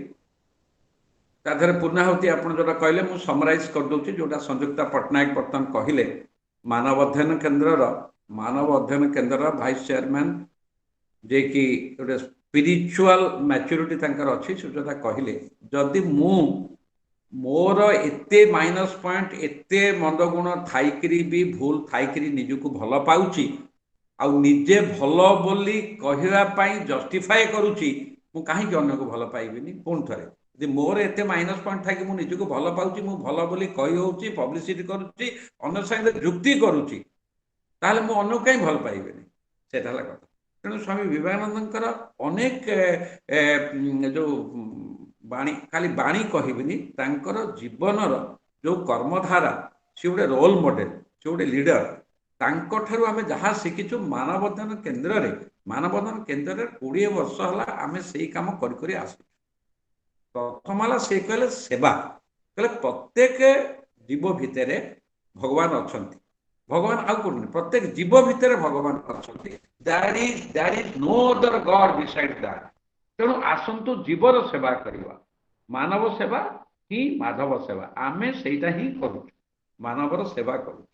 ତା ଦେହରେ ପୂର୍ଣ୍ଣାହୁତି ଆପଣ ଯୋଉଟା କହିଲେ ମୁଁ ସମରାଇଜ କରିଦେଉଛି, ଯୋଉଟା ସଂଯୁକ୍ତା ପଟ୍ଟନାୟକ ବର୍ତ୍ତମାନ କହିଲେ। ମାନବ ଅଧ୍ୟୟନ କେନ୍ଦ୍ରର ଭାଇସ୍ ଚେୟାରମ୍ୟାନ୍, ଯିଏକି ଗୋଟେ ସ୍ପିରିଚୁଆଲ ମ୍ୟାଚୁରିଟି ତାଙ୍କର ଅଛି, ସେ ଯୋଉଟା କହିଲେ ଯଦି ମୁଁ ମୋର ଏତେ ମାଇନସ୍ ପଏଣ୍ଟ, ଏତେ ମନ୍ଦ ଗୁଣ ଥାଇକିରି ବି ଭୁଲ ଥାଇକିରି ନିଜକୁ ଭଲ ପାଉଛି, ଆଉ ନିଜେ ଭଲ ବୋଲି କହିବା ପାଇଁ ଜଷ୍ଟିଫାଏ କରୁଛି, ମୁଁ କାହିଁକି ଅନ୍ୟକୁ ଭଲ ପାଇବିନି? ପୁଣି ଥରେ, ଯଦି ମୋର ଏତେ ମାଇନସ୍ ପଏଣ୍ଟ ଥାଇକି ମୁଁ ନିଜକୁ ଭଲ ପାଉଛି, ମୁଁ ଭଲ ବୋଲି କହି ହେଉଛି, ପବ୍ଲିସିଟି କରୁଛି, ଅନ୍ୟ ସାଙ୍ଗରେ ଯୁକ୍ତି କରୁଛି, ତାହେଲେ ମୁଁ ଅନ୍ୟକୁ କାହିଁ ଭଲ ପାଇବିନି? ସେଟା ହେଲା କଥା। ତେଣୁ ସ୍ୱାମୀ ବିବେକାନନ୍ଦଙ୍କର ଅନେକ ଯୋଉ ବାଣୀ, ଖାଲି ବାଣୀ କହିବିନି, ତାଙ୍କର ଜୀବନର ଯୋଉ କର୍ମଧାରା, ସେ ଗୋଟେ ରୋଲ ମଡେଲ, ସେ ଗୋଟେ ଲିଡର। ତାଙ୍କଠାରୁ ଆମେ ଯାହା ଶିଖିଛୁ ମାନବୋଧନ କେନ୍ଦ୍ରରେ, ମାନବୋଧନ କେନ୍ଦ୍ରରେ 20 ବର୍ଷ ହେଲା ଆମେ ସେଇ କାମ କରି କରି ଆସୁଛୁ। ପ୍ରଥମ ହେଲା ସେ କହିଲେ ସେବା, କହିଲେ ପ୍ରତ୍ୟେକ ଜୀବ ଭିତରେ ଭଗବାନ ଅଛନ୍ତି, ଭଗବାନ ଆଉ କୋଉଠି, ପ୍ରତ୍ୟେକ ଜୀବ ଭିତରେ ଭଗବାନ ଅଛନ୍ତି। There is no other God beside that. ତେଣୁ ଆସନ୍ତୁ ଜୀବର ସେବା କରିବା, ମାନବ ସେବା କି ମାଧବ ସେବା, ଆମେ ସେଇଟା ହିଁ କରୁଛୁ, ମାନବର ସେବା କରୁଛୁ,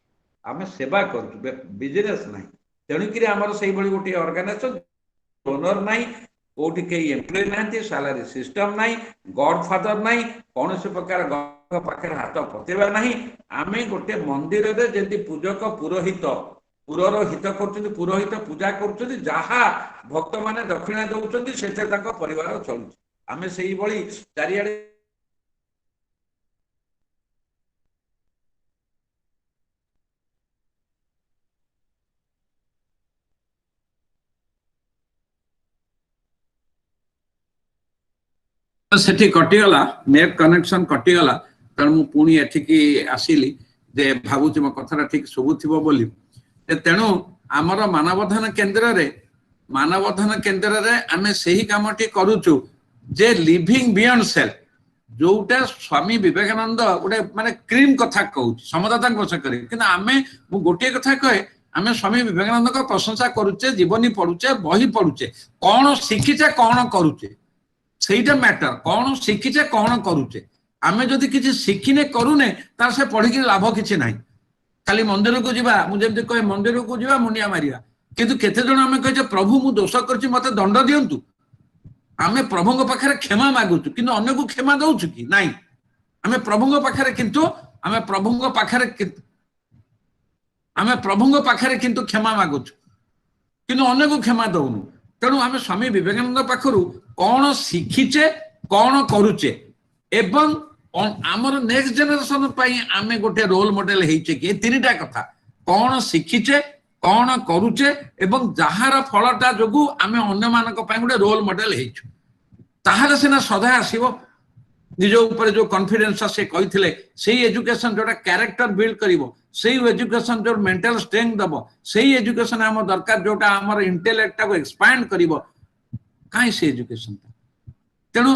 ଆମେ ସେବା କରୁଛୁ, ବିଜନେସ୍ ନାହିଁ। ତେଣୁକରି ଆମର ସେଇଭଳି ଗୋଟିଏ ଅର୍ଗାନାଇଜେସନ, ଓନର ନାହିଁ, କୋଉଠି କେହି ଏମ୍ପ୍ଲୟ ନାହାନ୍ତି, ସାଲାରୀ ସିଷ୍ଟମ ନାହିଁ, ଗଡ ଫାଦର ନାହିଁ, କୌଣସି ପ୍ରକାର ପାଖରେ ହାତ ପତେଇବା ନାହିଁ। ଆମେ ଗୋଟେ ମନ୍ଦିରରେ ଯେମିତି ପୂଜକ ପୁରୋହିତ ପୁରର ହିତ କରୁଛନ୍ତି, ପୁରୋହିତ ପୂଜା କରୁଛନ୍ତି, ଯାହା ଭକ୍ତମାନେ ଦକ୍ଷିଣା ଦଉଛନ୍ତି ସେଥିରେ ତାଙ୍କ ପରିବାର ଚଳୁଛି। ଆମେ ସେଇଭଳି ଚାରିଆଡେ ସେଠି କଟିଗଲା, ନେଟ୍ କନେକ୍ସନ କଟିଗଲା, ତେଣୁ ମୁଁ ପୁଣି ଏଠିକି ଆସିଲି ଯେ ଭାବୁଛି ମୋ କଥାଟା ଠିକ ଶୁଭୁଥିବ ବୋଲି। ତେଣୁ ଆମର ମାନବୋଧନ କେନ୍ଦ୍ରରେ ଆମେ ସେହି କାମଟି କରୁଛୁ ଯେ ଲିଭିଂ ବିୟଣ୍ଡ ସେଲ୍ଫ, ଯୋଉଟା ସ୍ୱାମୀ ବିବେକାନନ୍ଦ ଗୋଟେ ମାନେ କ୍ରିମ କଥା କହୁଛି, ସମଦାତାଙ୍କ ପଛ କରି, କିନ୍ତୁ ମୁଁ ଗୋଟିଏ କଥା କହେ, ଆମେ ସ୍ୱାମୀ ବିବେକାନନ୍ଦଙ୍କ ପ୍ରଶଂସା କରୁଛେ, ଜୀବନୀ ପଢୁଛେ, ବହି ପଢୁଛେ, କଣ ଶିଖିଛେ, କଣ କରୁଛେ, ସେଇଟା ମ୍ୟାଟର। କଣ ଶିଖିଛେ, କଣ କରୁଛେ। ଆମେ ଯଦି କିଛି ଶିଖିନେ କରୁନେ, ତାହେଲେ ସେ ପଢିକି ଲାଭ କିଛି ନାହିଁ। ଖାଲି ମନ୍ଦିରକୁ ଯିବା, ମୁଁ ଯେମିତି କହେ ମନ୍ଦିରକୁ ଯିବା, ମୁଣ୍ଡିଆ ମାରିବା, କିନ୍ତୁ କେତେ ଜଣ ଆମେ କହିଛେ ପ୍ରଭୁ ମୁଁ ଦୋଷ କରିଛି, ମତେ ଦଣ୍ଡ ଦିଅନ୍ତୁ। ଆମେ ପ୍ରଭୁଙ୍କ ପାଖରେ କ୍ଷମା ମାଗୁଛୁ, କିନ୍ତୁ ଅନ୍ୟକୁ କ୍ଷମା ଦଉଛୁ କି? ନାଇଁ। ଆମେ ପ୍ରଭୁଙ୍କ ପାଖରେ କିନ୍ତୁ କ୍ଷମା ମାଗୁଛୁ, କିନ୍ତୁ ଅନ୍ୟକୁ କ୍ଷମା ଦଉନୁ। ତେଣୁ ଆମେ ସ୍ୱାମୀ ବିବେକାନନ୍ଦ ପାଖରୁ କଣ ଶିଖିଛେ, କଣ କରୁଛେ, ଏବଂ ଆମର ନେକ୍ସଟ ଜେନେରେସନ ପାଇଁ ଆମେ ଗୋଟେ ରୋଲ ମଡେଲ ହେଇଛେ କି? ଏ ତିନିଟା କଥା, କଣ ଶିଖିଛେ, କଣ କରୁଛେ, ଏବଂ ଯାହାର ଫଳଟା ଯୋଗୁ ଆମେ ଅନ୍ୟମାନଙ୍କ ପାଇଁ ଗୋଟେ ରୋଲ ମଡେଲ ହେଇଛୁ, ତାହେଲେ ସିନା ଶ୍ରଦ୍ଧା ଆସିବ। ନିଜ ଉପରେ ଯୋଉ କନଫିଡେନ୍ସ ସେ କହିଥିଲେ, ସେଇ ଏଜୁକେସନ ଯୋଉଟା କ୍ୟାରେକ୍ଟର ବିଲ୍ଡ କରିବ, ସେଇ ଏଜୁକେସନ ଯୋଉ ମେଣ୍ଟାଲ ଷ୍ଟ୍ରେଂଥ ଦବ, ସେଇ ଏଜୁକେସନ ଆମ ଦରକାର ଯୋଉଟା ଆମର ଇଣ୍ଟେଲେକ୍ଟଟାକୁ ଏକ୍ସପାଣ୍ଡ କରିବ। କାହିଁ ସେ ଏଜୁକେସନଟା? ତେଣୁ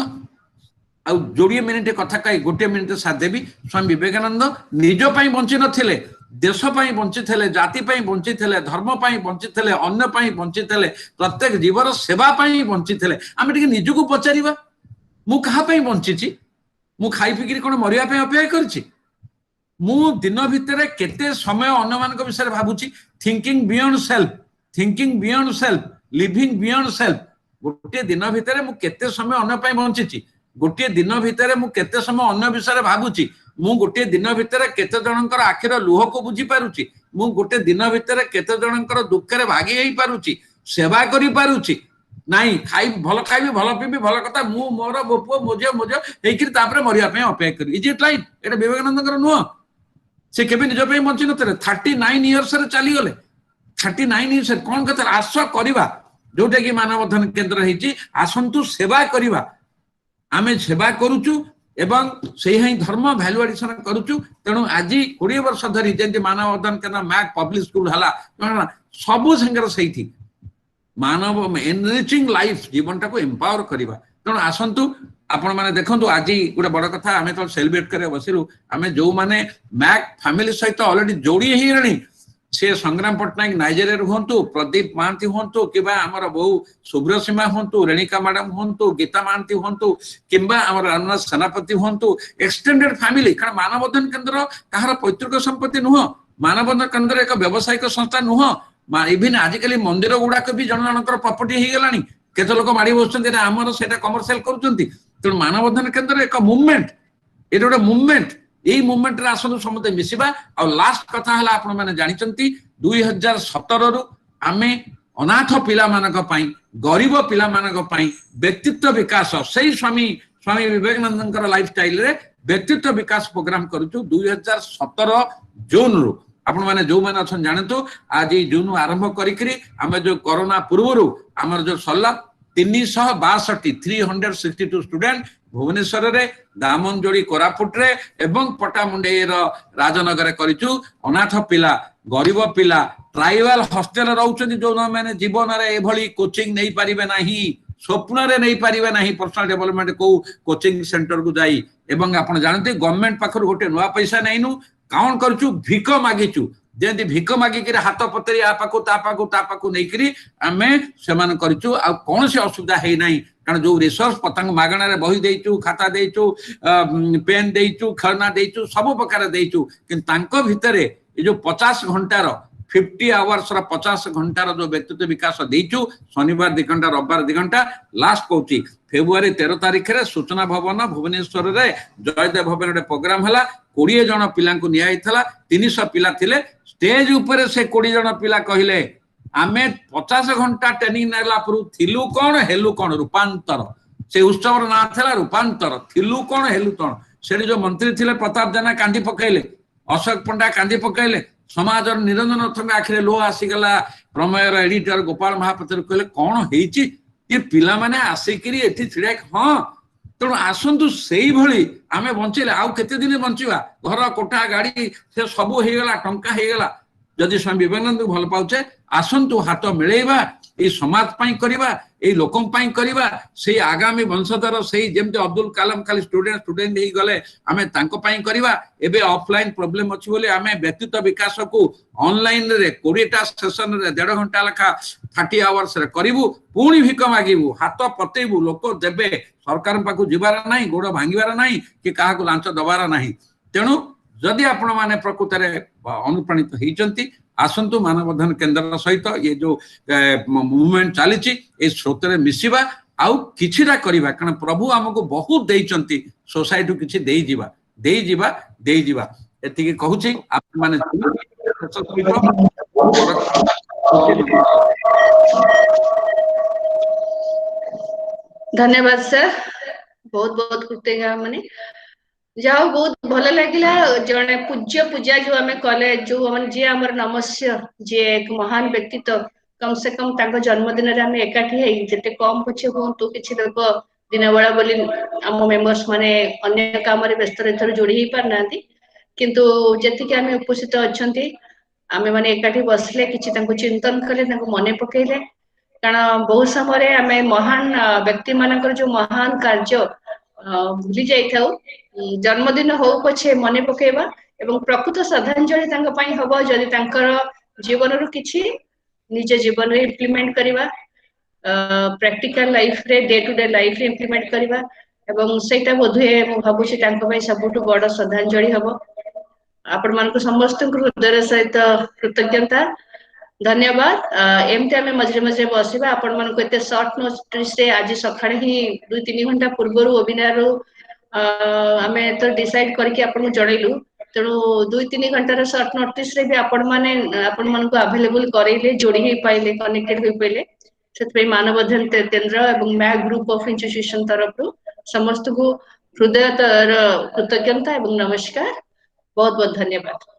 ଆଉ ଯୋଡ଼ିଏ ମିନିଟ କଥା କହି ଗୋଟିଏ ମିନିଟ ସାରିଦେବି। ସ୍ୱାମୀ ବିବେକାନନ୍ଦ ନିଜ ପାଇଁ ବଞ୍ଚି ନଥିଲେ, ଦେଶ ପାଇଁ ବଞ୍ଚିଥିଲେ, ଜାତି ପାଇଁ ବଞ୍ଚିଥିଲେ, ଧର୍ମ ପାଇଁ ବଞ୍ଚିଥିଲେ, ଅନ୍ୟ ପାଇଁ ବଞ୍ଚିଥିଲେ, ପ୍ରତ୍ୟେକ ଜୀବର ସେବା ପାଇଁ ବଞ୍ଚିଥିଲେ। ଆମେ ଟିକେ ନିଜକୁ ପଚାରିବା, ମୁଁ କାହା ପାଇଁ ବଞ୍ଚିଛି? ମୁଁ ଖାଇ ପିଇକିରି କଣ ମରିବା ପାଇଁ ଅପେକ୍ଷା କରିଛି? ମୁଁ ଦିନ ଭିତରେ କେତେ ସମୟ ଅନ୍ୟମାନଙ୍କ ବିଷୟରେ ଭାବୁଛି? Thinking beyond self, living beyond self. ଗୋଟିଏ ଦିନ ଭିତରେ ମୁଁ କେତେ ସମୟ ଅନ୍ୟ ପାଇଁ ବଞ୍ଚିଛି? गोटे दिन भितर मु केते समय अन्य विषय भाबुची मु गोटे दिन भितर केते जनकर आखिर लुह को बुझी पारुची मु गोटे दिन भितर केते जनकर दुख रे भागी हेई पारुची सेवा करि पारुची नाही खाई भल खाइबी भल पीबी भल कथा मु मोर बोपो मोझे हेकिर तापरे मरिया पे अपेक्षा करी इज इट राइट एटा विवेकानंदकर नुह से केबे निज पे बंची नतले 39 इयर्स रे चली गले 39 इयर्स कोन कथा आश करबा जोटा कि मानवधन केंद्र हेची आसंतु सेवा करबा आमे सेवा करूचु एवं से ही धर्म भैल्यू एडिशन करूचु तेणु आज 20 वर्ष धरी जे मानवधन केंद्र मैक पब्लिक स्कूल हला सबु संगर सही मानव एनरिचिंग लाइफ जीवनटा को एम्पावर करबा तेणु आसंतु आपण माने देखंतु आज गोटे बड़ कथा आमे तो सेलिब्रेट करे बसिरु आमे जो माने मैक फैमिली सहित ऑलरेडी जोड़ी ही रणी से संग्राम पटनायक नाइजेरिया हुंतु प्रदीप महांती हुंतु किबा हमर बहु सुब्रसीमा हुंतु रेणिका मैडम हुंतु गीता महांती हुंतु किबा हमर रामनाथ सेनापति हुंतु एक्सटेंडेड फैमिली कारण मानवधन केंद्र कहार पैतृक संपत्ति नुह मानवधन केंद्र एक व्यावसायिक संस्था नुह इवन आजिकली मंदिर गुड़ाक भी जन जनकर प्रॉपर्टी हो गलानी केते लोक माड़ी बसुछन्ति हमर सेटा कमर्शियल करूछन्ति तेणु मानवधन केंद्र एक मूवमेंट ये गोटे मूवमेंट यही मूवमेंट रे आसनु समते मिसिबा और लास्ट कथा हला आपण माने जानिचन्ति 2017 रु आमे अनाथ पिला मानक पई गरीब पिला मानक पई व्यक्तित्व विकास सही स्वामी विवेकानंदकर लाइफस्टाइल रे व्यक्तित्व विकास प्रोग्राम करूछु 2017 जून रु आपण माने जो माने अछन जानतु आज जून आरंभ करिकरी आमे जो कोरोना पूर्वरु हमर जो सल्ला 362 स्टूडेंट भुवनेश्वर रे दामनजोड़ी कोरापुट रे एवं पटामुंडेर राजनगर करिचु अनाथ पिला गरीब पिला ट्राइबल हॉस्टल रहउछन्ति जो माने जीवन रे एभली कोचिंग नै परिबे नाही स्वप्न रे नै परिबे नाही पर्सनल डेवलपमेंट को कोचिंग सेंटर को जाई एवं आपण जानते गवर्नमेंट पाखर गोटे नुआ पैसा नैनु काउन करचु भिक मागिचु जेंति भिक मागिकरी हाथ पतरी तापाकू नैकरी आमे सेमान करचु आ कौन से असुविधा है नहीं कारण जो रिसोर्स पतंग मागणा रे बही देइचु खाता देइचु पेन देइचु खरना देइचु सब प्रकार देइचु किंतु तांको भितरे ये जो 50 घंटार 50 आवर्स 50 घंटार जो व्यक्तित्व विकास देइचु शनिवार 2 घंटा रविवार 2 घंटा लास्ट कहूची फेब्रुआरी 13 तारिख रे सूचना भवन भुवनेश्वर रे जयदेव भवन रे प्रोग्राम हला 20 जन पिला को निया हितला 300 पिला थिले स्टेज ऊपर से 20 जन पिला कहिले आमे 50 घंटा ट्रेनिंग नेला पुरु थिलु कोन हेलु कोन रूपांतर से उत्सव ना थला रूपांतर थिलु कोन हेलु कोन सेडी जो मंत्री थिले प्रताप जेना कांदी पकैले अशोक पंडा कांदी पकैले समाज निरंजन नाथ आखिरे लो आसीगला प्रमेयर एडिटर गोपाल महापात्र कहले कोन हेची ये पिला माने आसिकरी एठी छिडा हां तेणु आसतु से भली आमे बंचिले आउ केते दिन बंचिबा घर कोठा गाड़ी से सबू हेगला टंका हेगला जदि स्वामी विवेकानंद भल पाउचे आसतु हाथ मिलेबा ए समाज पई करबा ए लोकम पई करबा से आगामी वंशधर से जेमते अब्दुल कलाम खाली स्टूडेंट ही गले आमे तांको पई करबा एबे ऑफलाइन प्रॉब्लम अछि बोले आमे व्यक्तित्व विकास को ऑनलाइन रे 20 टा सेशन रे 1.5 घंटा लखा 30 आवर्स रे करिवु पुणी भिक मागिवु हाथ पतेइबु लोक देबे सरकार पाकु जिबार नाही गोड़ भांगीबार नाही कि काहा को लांच दबार नाही तेणु जदि आपण माने प्रकृत रे अनुप्राणित होइचंती आसंतु मानवधन केंद्र सहित ये जो मूवमेंट चली ए स्रोत रे मिसिबा आउ किछिरा करिबा कारण प्रभु हमको बहुत देइचंती सोसाइटी किछि देई जीवा एति के कहूची आप माने धन्यवाद सर बहुत बहुत कृतज्ञ माने जाओ बहुत भल लगिला जने पूज्य पूजा जो हमें कले जो हम जे हमर नमस्य जे एक महान व्यक्तित्व कम से कम ताको जन्मदिन रे हम एकाठी है जते कम पछे होंतु किछि लोक दिन बेला बोली हम मेंबर्स माने अन्य काम रे व्यस्त रे थर जोड़ी ही पार नांती किंतु जति के हम उपस्थित अछंती आमे माने एकाठी बसले किछि ताको चिंतन कले ताको मने पकेले कारण बहुत समय रे हमें महान व्यक्ति मानकर जो महान कार्य भूली जाई थाउ जन्मदिन हो पछे मने पकेबा एवं प्रकृत श्रद्धांजलि तांको पई हबो जदि तांकर जीवन रु किछि निज जीवन रे इंप्लीमेंट करिबा प्रैक्टिकल लाइफ रे डे टू डे लाइफ रे इंप्लीमेंट करिबा एवं सेटा बोधे मु भाबुछि तांको पई सबुटु बड़ श्रद्धांजलि हबो आपण मानको समस्त हृदय सहित कृतज्ञता धन्यवाद एमती आम मझे मझे बसवा आपण मानक एते शॉर्ट नोटिस रे आज सकाळे ही 2-3 घंटा पूर्व वेबिनार आम तो डिसाइड करके आपन जणैलु तेणु 2-3 घंटार शॉर्ट नोटिस रे भी आपण मानक अवेलेबल करैले जोड़ी हे पाइले कनेक्टेड हो पाइले से मानव अध्ययन केंद्र एवं मैग ग्रुप ऑफ इंस्टीट्यूशन तरफ समस्त को हृदय कृतज्ञता एवं नमस्कार बहुत बहुत धन्यवाद।